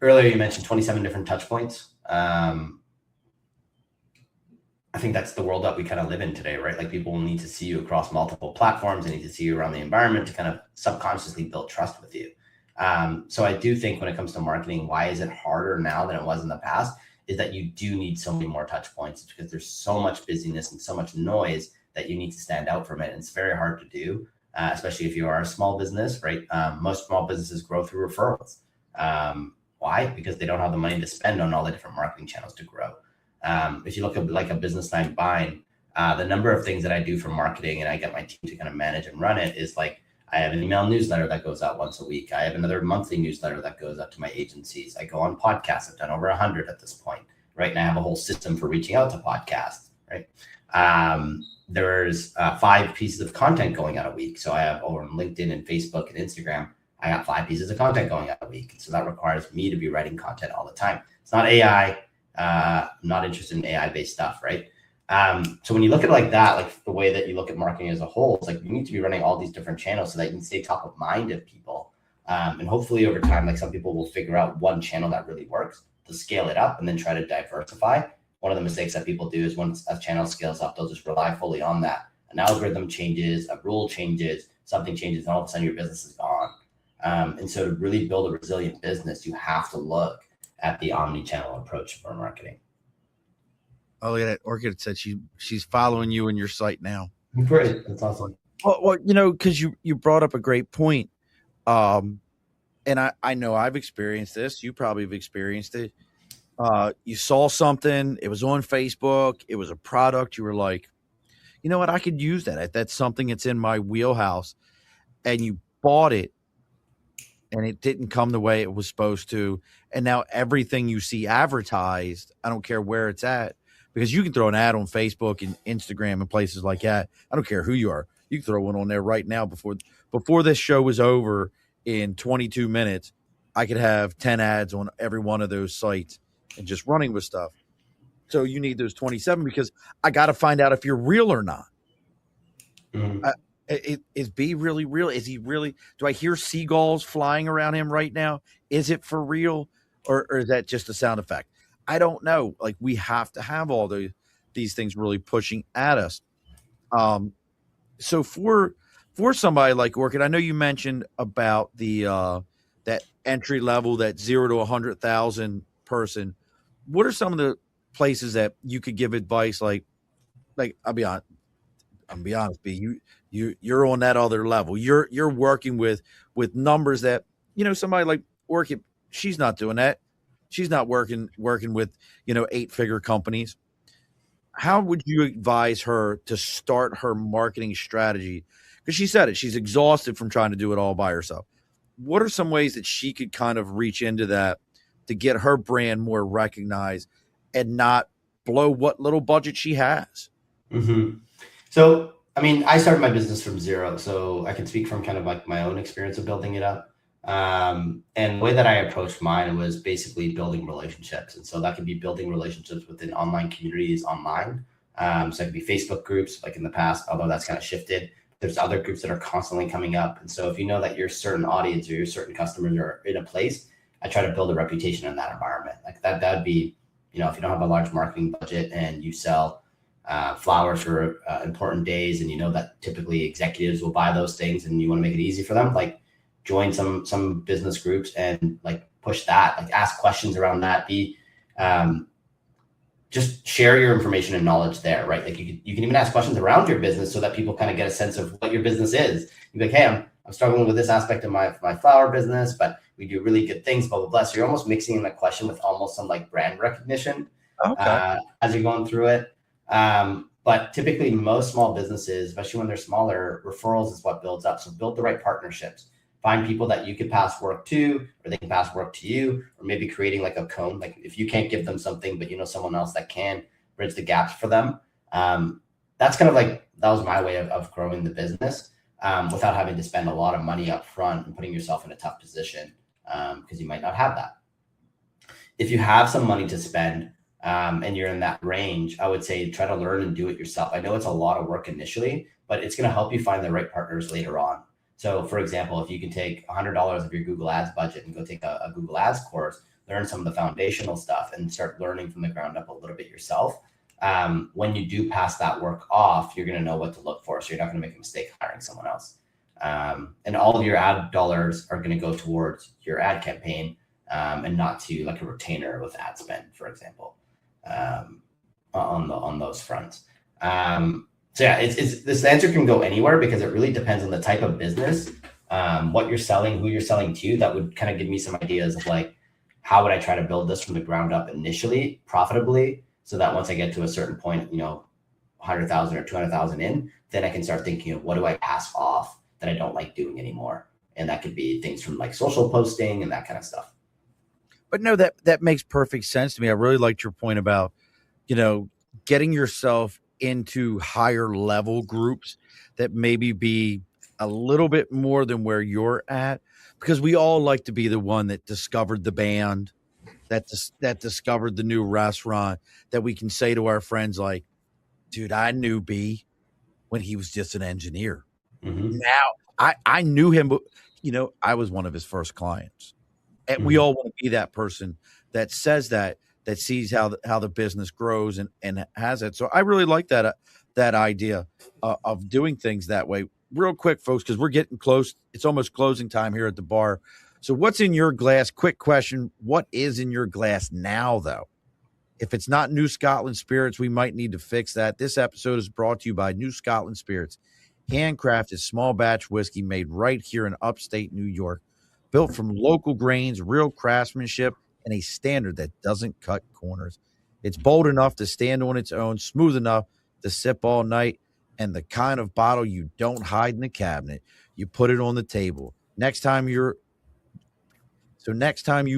Speaker 2: earlier, you mentioned 27 different touch points. I think that's the world that we kind of live in today, right? Like people will need to see you across multiple platforms. They need to see you around the environment to kind of subconsciously build trust with you. So I do think when it comes to marketing, why is it harder now than it was in the past? Is that you do need so many more touch points. It's because there's so much busyness and so much noise that you need to stand out from it. And it's very hard to do, especially if you are a small business, right? Most small businesses grow through referrals. Why? Because they don't have the money to spend on all the different marketing channels to grow. If you look at like a business I'm buying, the number of things that I do for marketing and I get my team to kind of manage and run it is like, I have an email newsletter that goes out once a week. I have another monthly newsletter that goes out to my agencies. I go on podcasts. I've done over 100 at this point, right? And I have a whole system for reaching out to podcasts, right? There's 5 pieces of content going out a week. So I have over on LinkedIn and Facebook and Instagram, I got 5 pieces of content going out a week. So that requires me to be writing content all the time. It's not AI. I'm not interested in AI-based stuff, right? So when you look at it like that, like the way that you look at marketing as a whole, it's like you need to be running all these different channels so that you can stay top of mind of people. And hopefully over time, like some people will figure out one channel that really works to scale it up and then try to diversify. One of the mistakes that people do is once a channel scales up, they'll just rely fully on that. An algorithm changes, a rule changes, something changes, and all of a sudden your business is gone. And so to really build a resilient business, you have to look at the omni-channel approach for marketing.
Speaker 1: Oh, look at that. Orchid said she's following you in your site now.
Speaker 2: Great. That's awesome.
Speaker 1: Well, because you brought up a great point. And I know I've experienced this. You probably have experienced it. You saw something. It was on Facebook. It was a product. You were like, you know what? I could use that. That's something that's in my wheelhouse. And you bought it. And it didn't come the way it was supposed to. And now everything you see advertised, I don't care where it's at, because you can throw an ad on Facebook and Instagram and places like that. I don't care who you are. You can throw one on there right now before this show is over in 22 minutes. I could have 10 ads on every one of those sites and just running with stuff. So you need those 27 because I got to find out if you're real or not.
Speaker 2: Mm-hmm.
Speaker 1: Is B really real? Is he really? Do I hear seagulls flying around him right now? Is it for real, or is that just a sound effect? I don't know. Like we have to have all these things really pushing at us. So for somebody like Orchid, I know you mentioned about the that entry level, that 0 to 100,000 person. What are some of the places that you could give advice? Like I'll be honest, B. You're on that other level. You're working with numbers that somebody like Orchid, she's not doing that. She's not working with 8-figure companies. How would you advise her to start her marketing strategy? Because she said it, she's exhausted from trying to do it all by herself. What are some ways that she could kind of reach into that to get her brand more recognized and not blow what little budget she has?
Speaker 2: Mm-hmm. So, I mean, I started my business from zero, so I can speak from kind of like my own experience of building it up. And the way that I approached mine was basically building relationships. And so that could be building relationships within online communities online, So it could be Facebook groups like in the past, although that's kind of shifted. There's other groups that are constantly coming up. And so if you know that your certain audience or your certain customers are in a place, I try to build a reputation in that environment. Like that'd be, if you don't have a large marketing budget and you sell flowers for important days, and you know that typically executives will buy those things and you want to make it easy for them, like join some business groups and like push that, like ask questions around that, be just share your information and knowledge there, right? Like you can even ask questions around your business so that people kind of get a sense of what your business is. You'd be like, hey, I'm struggling with this aspect of my flower business, but we do really good things, blah, blah, blah. So you're almost mixing in the question with almost some like brand recognition as you're going through it. But typically most small businesses, especially when they're smaller, referrals is what builds up. So build the right partnerships. Find people that you could pass work to, or they can pass work to you, or maybe creating like a cone. Like if you can't give them something, but you know someone else that can bridge the gaps for them. That's kind of like, that was my way of growing the business without having to spend a lot of money up front and putting yourself in a tough position because you might not have that. If you have some money to spend and you're in that range, I would say try to learn and do it yourself. I know it's a lot of work initially, but it's going to help you find the right partners later on. So for example, if you can take $100 of your Google Ads budget and go take a Google Ads course, learn some of the foundational stuff and start learning from the ground up a little bit yourself. When you do pass that work off, you're going to know what to look for. So you're not going to make a mistake hiring someone else. And all of your ad dollars are going to go towards your ad campaign and not to like a retainer with ad spend, for example, on those fronts. So yeah, this answer can go anywhere because it really depends on the type of business, what you're selling, who you're selling to. That would kind of give me some ideas of like, how would I try to build this from the ground up initially, profitably, so that once I get to a certain point, 100,000 or 200,000 in, then I can start thinking of what do I pass off that I don't like doing anymore. And that could be things from like social posting and that kind of stuff.
Speaker 1: But no, that makes perfect sense to me. I really liked your point about, getting yourself into higher level groups that maybe be a little bit more than where you're at, because we all like to be the one that discovered the band, that discovered the new restaurant, that we can say to our friends like, dude, I knew B when he was just an engineer.
Speaker 2: Mm-hmm.
Speaker 1: Now I knew him, but I was one of his first clients. And we all want to be that person that says that sees how the business grows and has it. So I really like that idea of doing things that way. Real quick, folks, because we're getting close. It's almost closing time here at the bar. So what's in your glass? Quick question. What is in your glass now, though? If it's not New Scotland Spirits, we might need to fix that. This episode is brought to you by New Scotland Spirits. Handcrafted small batch whiskey made right here in upstate New York. Built from local grains, real craftsmanship, and a standard that doesn't cut corners. It's bold enough to stand on its own, smooth enough to sip all night, and the kind of bottle you don't hide in the cabinet. You put it on the table. Next time you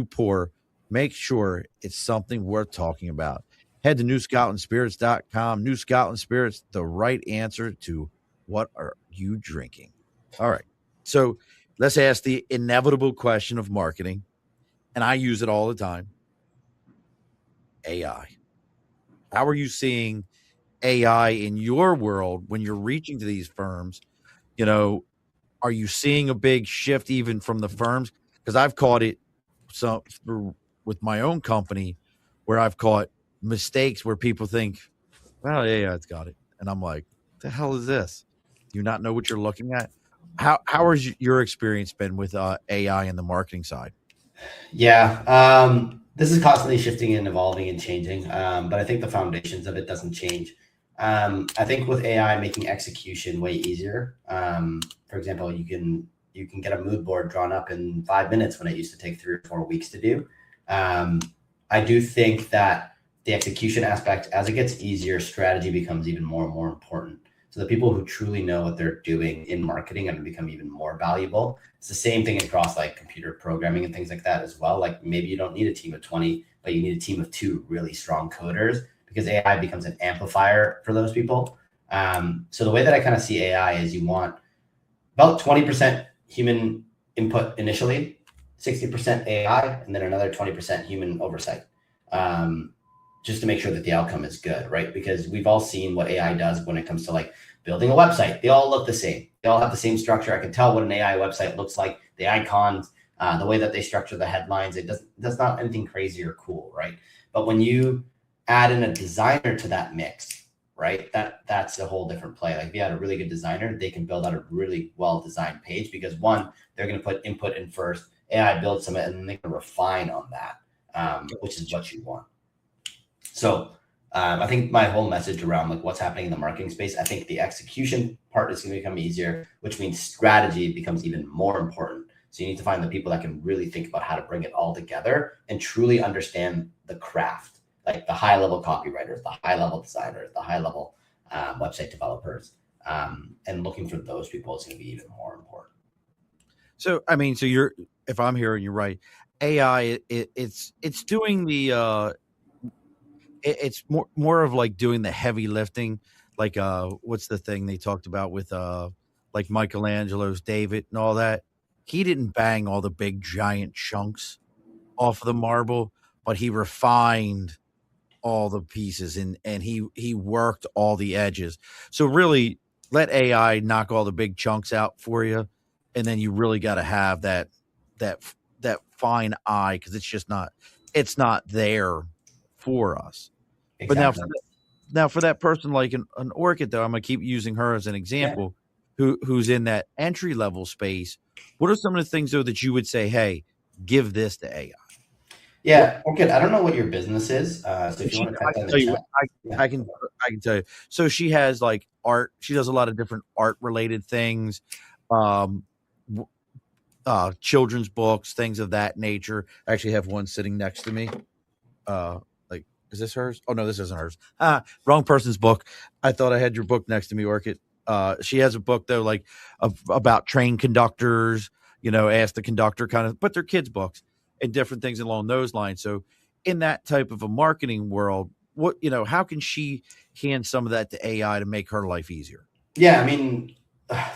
Speaker 1: pour, make sure it's something worth talking about. Head to newscotlandspirits.com. New Scotland Spirits, the right answer to what are you drinking? All right. So let's ask the inevitable question of marketing, and I use it all the time. AI. How are you seeing AI in your world when you're reaching to these firms? Are you seeing a big shift even from the firms? Because I've caught it with my own company where I've caught mistakes where people think, well, yeah, it's got it. And I'm like, the hell is this? Do you not know what you're looking at? How has your experience been with AI in the marketing side?
Speaker 2: Yeah, this is constantly shifting and evolving and changing, but I think the foundations of it doesn't change. I think with AI making execution way easier. For example, you can get a mood board drawn up in 5 minutes when it used to take 3 or 4 weeks to do. I do think that the execution aspect, as it gets easier, strategy becomes even more and more important. So the people who truly know what they're doing in marketing are going to become even more valuable. It's the same thing across like computer programming and things like that as well. Like maybe you don't need a team of 20, but you need a team of 2 really strong coders, because AI becomes an amplifier for those people. So the way that I kind of see AI is you want about 20% human input initially, 60% AI, and then another 20% human oversight. just to make sure that the outcome is good, right? Because we've all seen what AI does when it comes to like building a website. They all look the same. They all have the same structure. I can tell what an AI website looks like, the icons, the way that they structure the headlines. That's not anything crazy or cool, right? But when you add in a designer to that mix, right, that's a whole different play. Like if you had a really good designer, they can build out a really well-designed page because one, they're going to put input in first, AI builds some, and then they can refine on that, which is what you want. So I think my whole message around like what's happening in the marketing space, I think the execution part is going to become easier, which means strategy becomes even more important. So you need to find the people that can really think about how to bring it all together and truly understand the craft, like the high level copywriters, the high level designers, the high level website developers, and looking for those people is going to be even more important.
Speaker 1: So, I mean, so if I'm hearing you right, AI, it's doing the, it's more of like doing the heavy lifting. Like, what's the thing they talked about with, like Michelangelo's David and all that? He didn't bang all the big giant chunks off of the marble, but he refined all the pieces and he worked all the edges. So really let AI knock all the big chunks out for you. And then you really got to have that fine eye, because it's not there for us. But
Speaker 2: Exactly.
Speaker 1: now for that person like an Orchid, though, I'm gonna keep using her as an example, who's in that entry level space. What are some of the things though that you would say, hey, give this to AI?
Speaker 2: Yeah. Okay. I don't know what your business is. So if you want to type that in the chat.
Speaker 1: I can tell you. So she has like art. She does a lot of different art related things, children's books, things of that nature. I actually have one sitting next to me. Like, is this hers? Oh no, this isn't hers. Wrong person's book. I thought I had your book next to me, Orchid. She has a book though, like about train conductors. Ask the conductor kind of, but they're kids' books and different things along those lines. So, in that type of a marketing world, how can she hand some of that to AI to make her life easier?
Speaker 2: Yeah, I mean,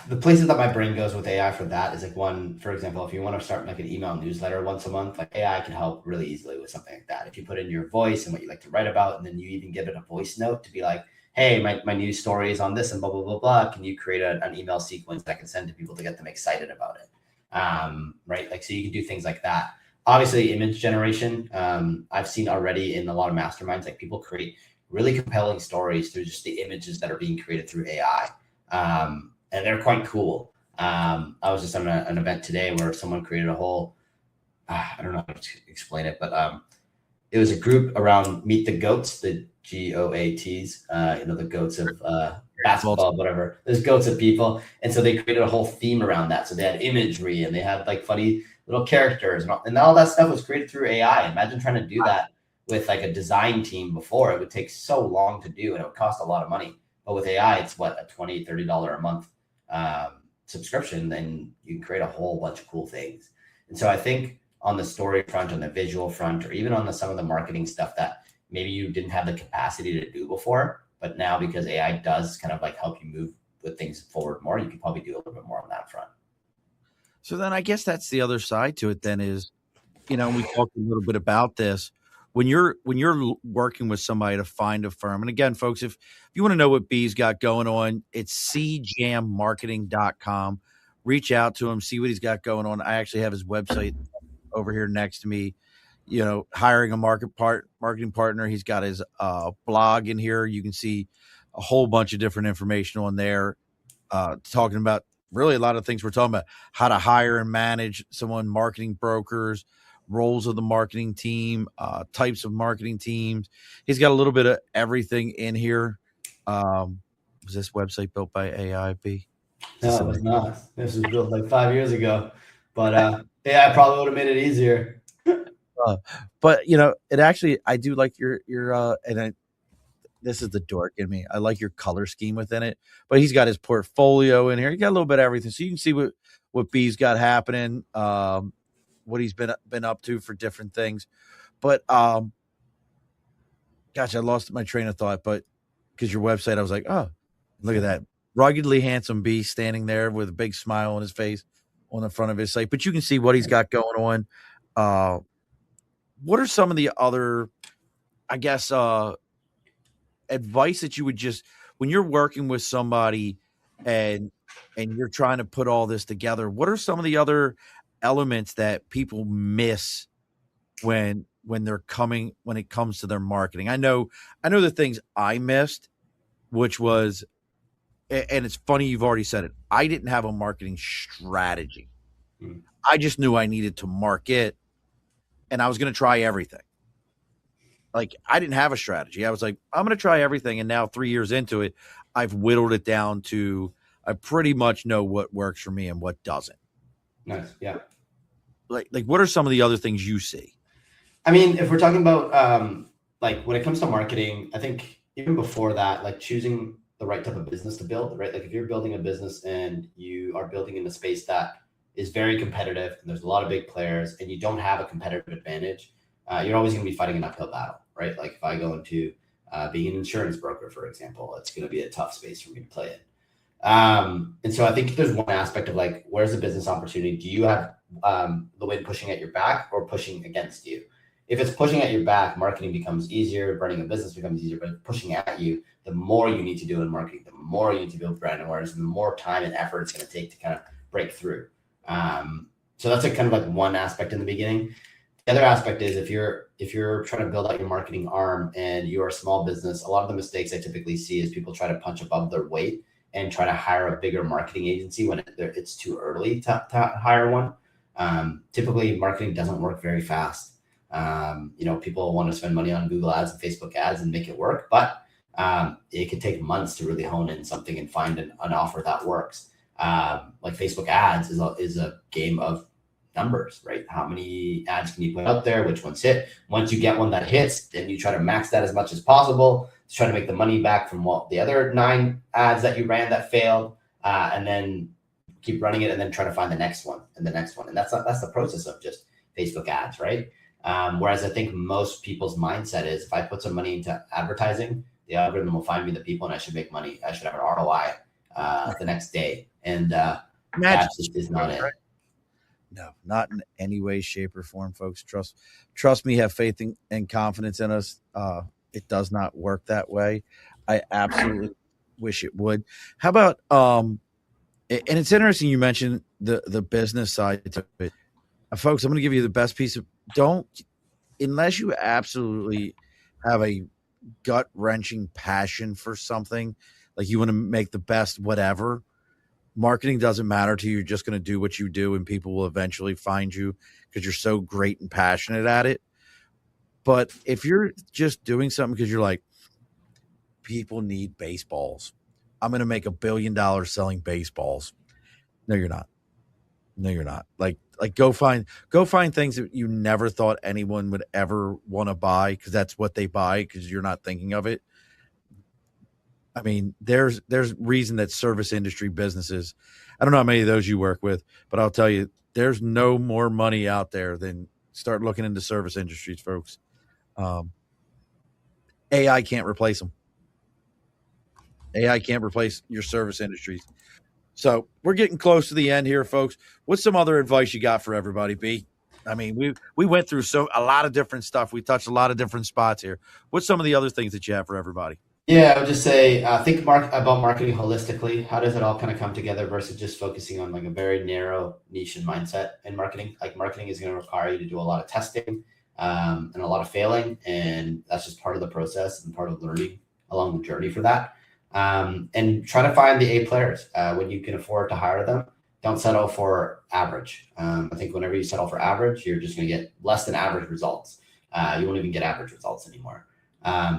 Speaker 2: the places that my brain goes with AI for that is like one, for example, if you want to start like an email newsletter once a month, like AI can help really easily with something like that. If you put in your voice and what you like to write about, and then you even give it a voice note to be like, hey, my news story is on this and blah, blah, blah, blah. Can you create an email sequence that I can send to people to get them excited about it? Right. Like, so you can do things like that. Obviously, image generation. I've seen already in a lot of masterminds, like people create really compelling stories through just the images that are being created through AI. And they're quite cool. I was just on an event today where someone created a whole, I don't know how to explain it, but it was a group around Meet the Goats, the GOATs, the goats of basketball, whatever. There's goats of people. And so they created a whole theme around that. So they had imagery and they had like funny little characters and all that stuff was created through AI. Imagine trying to do that with like a design team before. It would take so long to do and it would cost a lot of money. But with AI, it's what, a $20, $30 a month subscription, then you can create a whole bunch of cool things. And so I think on the story front, on the visual front, or even on some of the marketing stuff that maybe you didn't have the capacity to do before, but now because AI does kind of like help you move with things forward more, you can probably do a little bit more on that front.
Speaker 1: So then I guess that's the other side to it then is, we talked a little bit about this. When you're working with somebody to find a firm, and again, folks, if you want to know what B's got going on, it's CJAMmarketing.com. Reach out to him, see what he's got going on. I actually have his website over here next to me. Hiring a marketing partner. He's got his blog in here. You can see a whole bunch of different information on there, talking about really a lot of things we're talking about: how to hire and manage someone, marketing brokers, roles of the marketing team, types of marketing teams. He's got a little bit of everything in here. Was this website built by AIB?
Speaker 2: No, it was not. This was built like 5 years ago, but AI probably would have made it easier.
Speaker 1: But it actually, I do like your this is the dork in me. I like your color scheme within it, but he's got his portfolio in here. He got a little bit of everything. So you can see what B's got happening, what he's been up to for different things. But gosh, I lost my train of thought, but because your website, I was like, oh, look at that. Ruggedly handsome B standing there with a big smile on his face on the front of his site. But you can see what he's got going on. What are some of the other I guess, advice that you would just, when you're working with somebody and you're trying to put all this together, what are some of the other elements that people miss when it comes to their marketing? I know the things I missed, which was, and it's funny you've already said it. I didn't have a marketing strategy.
Speaker 2: Mm.
Speaker 1: I just knew I needed to market, and I was going to try everything. Like, I didn't have a strategy. I was like, I'm going to try everything. And now 3 years into it, I've whittled it down to, I pretty much know what works for me and what doesn't.
Speaker 2: Nice. Yeah.
Speaker 1: Like what are some of the other things you see?
Speaker 2: I mean, if we're talking about like when it comes to marketing, I think even before that, like choosing the right type of business to build, right? Like if you're building a business and you are building in a space that is very competitive and there's a lot of big players and you don't have a competitive advantage, you're always going to be fighting an uphill battle, right? Like if I go into being an insurance broker, for example, it's going to be a tough space for me to play in. And so I think there's one aspect of like, where's the business opportunity? Do you have the wind pushing at your back or pushing against you? If it's pushing at your back, marketing becomes easier, running a business becomes easier, but pushing at you, the more you need to do in marketing, the more you need to build brand awareness, and the more time and effort it's going to take to kind of break through. So that's a kind of like one aspect in the beginning. The other aspect is if you're trying to build out your marketing arm and you're a small business, a lot of the mistakes I typically see is people try to punch above their weight and try to hire a bigger marketing agency when it's too early to hire one. Typically, marketing doesn't work very fast. People want to spend money on Google ads and Facebook ads and make it work, but it could take months to really hone in something and find an offer that works. Like Facebook ads is a game of numbers, right? How many ads can you put out there? Which ones hit? Once you get one that hits, then you try to max that as much as possible to try to make the money back from the other 9 ads that you ran that failed, and then keep running it and then try to find the next one and the next one. And that's the process of just Facebook ads, right? Whereas I think most people's mindset is if I put some money into advertising, the algorithm will find me the people and I should make money. I should have an ROI the next day. And that just is not it.
Speaker 1: No, not in any way, shape, or form, folks. Trust me, have faith and confidence in us. It does not work that way. I absolutely wish it would. How about and it's interesting you mentioned the business side of it. Folks, I'm going to give you the best piece of, unless you absolutely have a gut-wrenching passion for something, like you want to make the best whatever, marketing doesn't matter to you. You're just going to do what you do and people will eventually find you because you're so great and passionate at it. But if you're just doing something because you're like, people need baseballs, I'm going to make $1 billion selling baseballs. No, you're not. No, you're not. Like go find things that you never thought anyone would ever want to buy because that's what they buy because you're not thinking of it. I mean, there's reason that service industry businesses, I don't know how many of those you work with, but I'll tell you, there's no more money out there than start looking into service industries, folks. AI can't replace them. AI can't replace your service industries. So we're getting close to the end here, folks. What's some other advice you got for everybody, B? I mean, we went through a lot of different stuff. We touched a lot of different spots here. What's some of the other things that you have for everybody?
Speaker 2: Yeah, I would just say think about marketing holistically. How does it all kind of come together versus just focusing on like a very narrow niche and mindset in marketing? Like marketing is going to require you to do a lot of testing and a lot of failing, and that's just part of the process and part of learning along the journey for that. And try to find the A players when you can afford to hire them. Don't settle for average. I think whenever you settle for average, you're just going to get less than average results. You won't even get average results anymore.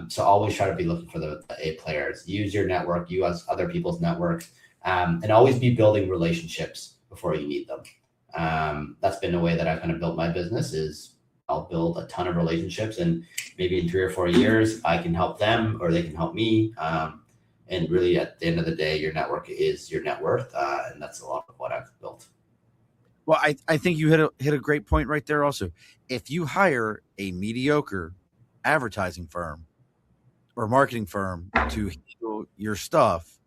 Speaker 2: So always try to be looking for the A players. Use your network, use other people's networks, and always be building relationships before you need them. That's been the way that I've kind of built my business is I'll build a ton of relationships, and maybe in 3 or 4 years, I can help them or they can help me. And really, at the end of the day, your network is your net worth, and that's a lot of what I've built.
Speaker 1: Well, I think you hit a great point right there. Also, if you hire a mediocre advertising firm or marketing firm to handle your stuff,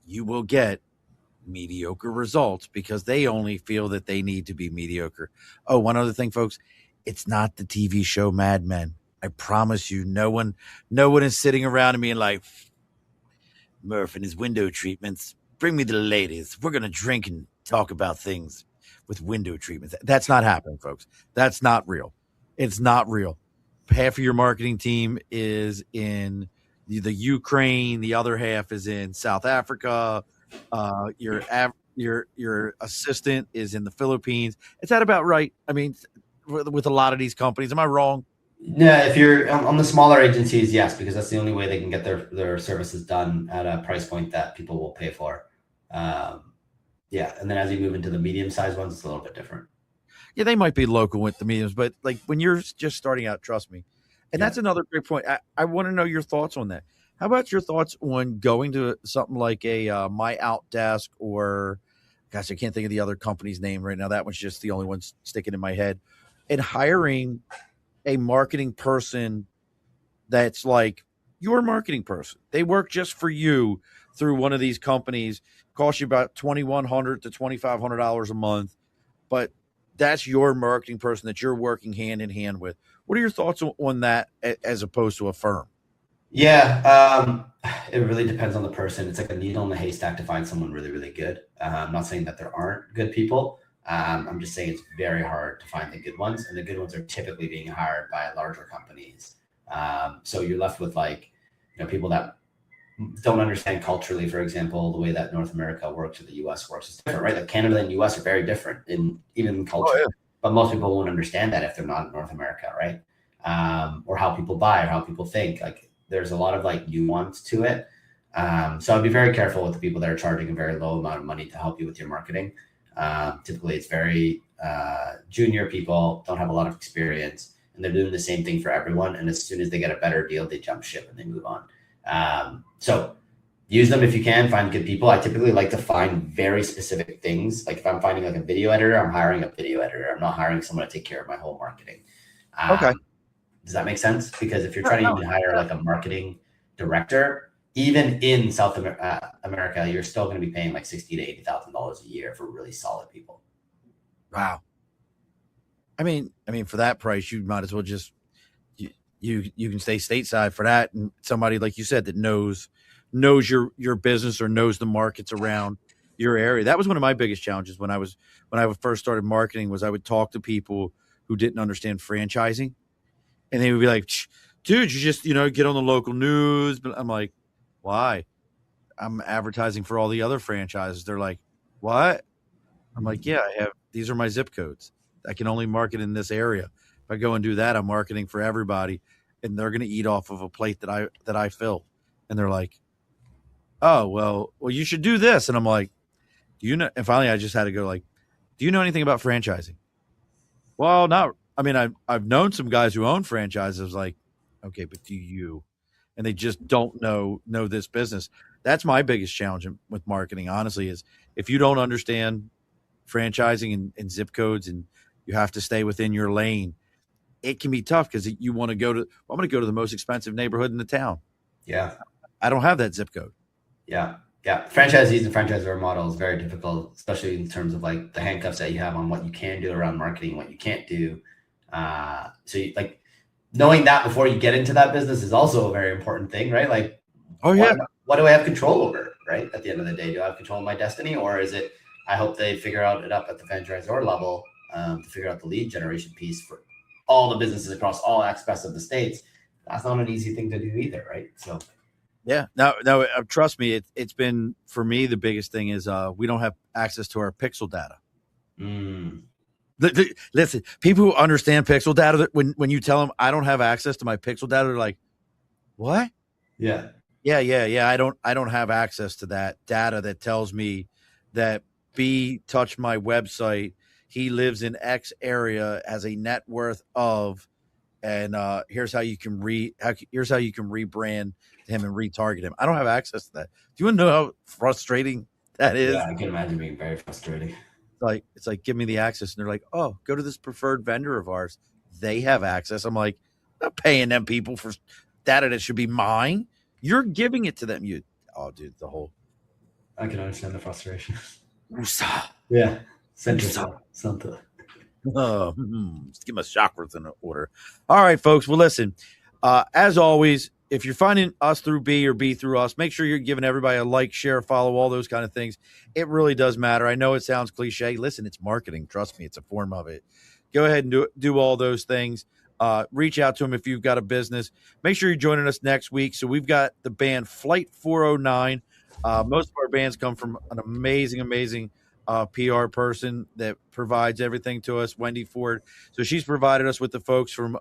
Speaker 1: you will get mediocre results because they only feel that they need to be mediocre. Oh, one other thing, folks, it's not the TV show Mad Men. I promise you, no one is sitting around and being like, Murph and his window treatments. Bring me the ladies. We're gonna drink and talk about things with window treatments. That's not happening, folks. That's not real. It's not real. Half of your marketing team is in the Ukraine. The other half is in South Africa. Your assistant is in the Philippines. Is that about right? I mean, with a lot of these companies, am I wrong?
Speaker 2: Yeah, if you're on the smaller agencies, yes, because that's the only way they can get their services done at a price point that people will pay for. Yeah, and then as you move into the medium-sized ones, it's a little bit different.
Speaker 1: Yeah, they might be local with the mediums, but like when you're just starting out, trust me. And that's another great point. I want to know your thoughts on that. How about your thoughts on going to something like a My Outdesk or, gosh, I can't think of the other company's name right now. That one's just the only one sticking in my head. And hiring a marketing person that's like your marketing person. They work just for you through one of these companies. Cost you about $2,100 to $2,500 a month, but that's your marketing person that you're working hand in hand with. What are your thoughts on that as opposed to a firm?
Speaker 2: Yeah, it really depends on the person. It's like a needle in the haystack to find someone really, really good. I'm not saying that there aren't good people. I'm just saying it's very hard to find the good ones, and the good ones are typically being hired by larger companies. So you're left with people that don't understand culturally, for example, the way that North America works or the US works is different, right? Like Canada and US are very different even in culture.
Speaker 1: Oh, yeah.
Speaker 2: But most people won't understand that if they're not in North America, right? Or how people buy or how people think. Like there's a lot of nuance to it. So I'd be very careful with the people that are charging a very low amount of money to help you with your marketing. Typically it's very junior people, don't have a lot of experience, and they're doing the same thing for everyone. And as soon as they get a better deal, they jump ship and they move on. So use them if you can. Find good people. I typically like to find very specific things. Like if I'm finding a video editor, I'm hiring a video editor. I'm not hiring someone to take care of my whole marketing.
Speaker 1: Okay.
Speaker 2: Does that make sense? Because if you're trying to even hire a marketing director, even in South America, you're still going to be paying $60,000 to $80,000 a year for really solid people.
Speaker 1: Wow. I mean, for that price, you might as well just you can stay stateside for that, and somebody like you said that knows your business or knows the markets around your area. That was one of my biggest challenges when I first started marketing. Was I would talk to people who didn't understand franchising, and they would be like, "Dude, you just get on the local news." But I'm like, "Why? I'm advertising for all the other franchises." They're like, "What?" I'm like, "Yeah, these are my zip codes. I can only market in this area. If I go and do that, I'm marketing for everybody, and they're going to eat off of a plate that I fill." And they're like, "Oh, well, you should do this." And I'm like, "Do you know?" And finally, I just had to go "Do you know anything about franchising?" Well, not. I mean, I've known some guys who own franchises. Like, okay, but do you? And they just don't know this business. That's my biggest challenge with marketing, honestly, is if you don't understand franchising and zip codes, and you have to stay within your lane, it can be tough because you want to I'm going to go to the most expensive neighborhood in the town.
Speaker 2: Yeah.
Speaker 1: I don't have that zip code.
Speaker 2: Yeah. Franchisees and franchisor model is very difficult, especially in terms of the handcuffs that you have on what you can do around marketing, what you can't do. So knowing that before you get into that business is also a very important thing, right? What do I have control over, right? At the end of the day, do I have control of my destiny, or is it, I hope they figure it up at the franchisor level to figure out the lead generation piece for all the businesses across all aspects of the States. That's not an easy thing to do either, right? So
Speaker 1: yeah, no, trust me, it's been, for me, the biggest thing is we don't have access to our pixel data. Listen, people who understand pixel data, when you tell them I don't have access to my pixel data, they're like, "What?" Yeah. I don't have access to that data that tells me that B touched my website. He lives in X area, has a net worth of, and here's how you can rebrand him and retarget him. I don't have access to that. Do you want to know how frustrating that is?
Speaker 2: Yeah, I can imagine being very frustrating.
Speaker 1: It's like, give me the access. And they're like, "Oh, go to this preferred vendor of ours. They have access." I'm like, I'm not paying them people for data that should be mine. You're giving it to them. Dude, the whole.
Speaker 2: I can understand the frustration.
Speaker 1: Usa.
Speaker 2: Yeah. Santa.
Speaker 1: Let's get my chakras in order. All right, folks. Well, listen, as always, if you're finding us through B or B through us, make sure you're giving everybody a like, share, follow, all those kind of things. It really does matter. I know it sounds cliche. Listen, it's marketing. Trust me, it's a form of it. Go ahead and do all those things. Reach out to them if you've got a business. Make sure you're joining us next week. So we've got the band Flight 409. Most of our bands come from an amazing PR person that provides everything to us, Wendy Ford. So she's provided us with the folks from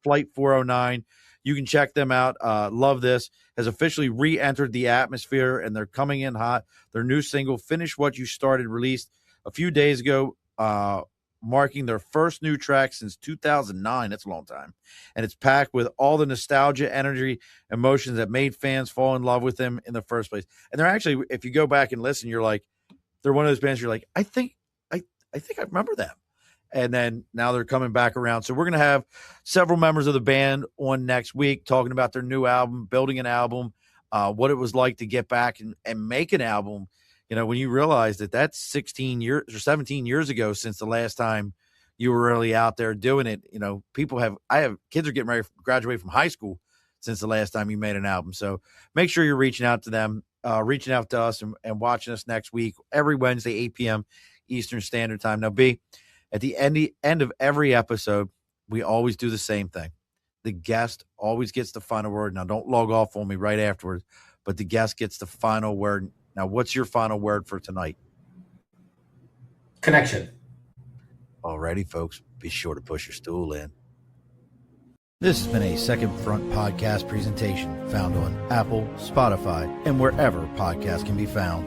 Speaker 1: Flight 409. You can check them out. Love This has officially re-entered the atmosphere, and they're coming in hot. Their new single, Finish What You Started, released a few days ago, marking their first new track since 2009. That's a long time. And it's packed with all the nostalgia, energy, emotions that made fans fall in love with them in the first place. And they're actually, if you go back and listen, you're like, they're one of those bands you're like, I think I remember them. And then now they're coming back around. So we're going to have several members of the band on next week talking about their new album, building an album, what it was like to get back and make an album. You know, when you realize that that's 16 years or 17 years ago since the last time you were really out there doing it. You know, kids are getting ready to graduate from high school since the last time you made an album. So make sure you're reaching out to them, reaching out to us and watching us next week, every Wednesday, 8 p.m. Eastern Standard Time. Now, B, at the end of every episode, we always do the same thing. The guest always gets the final word. Now, don't log off on me right afterwards, but the guest gets the final word. Now, what's your final word for tonight?
Speaker 2: Connection.
Speaker 1: Alrighty, folks. Be sure to push your stool in. This has been a Second Front podcast presentation found on Apple, Spotify, and wherever podcasts can be found.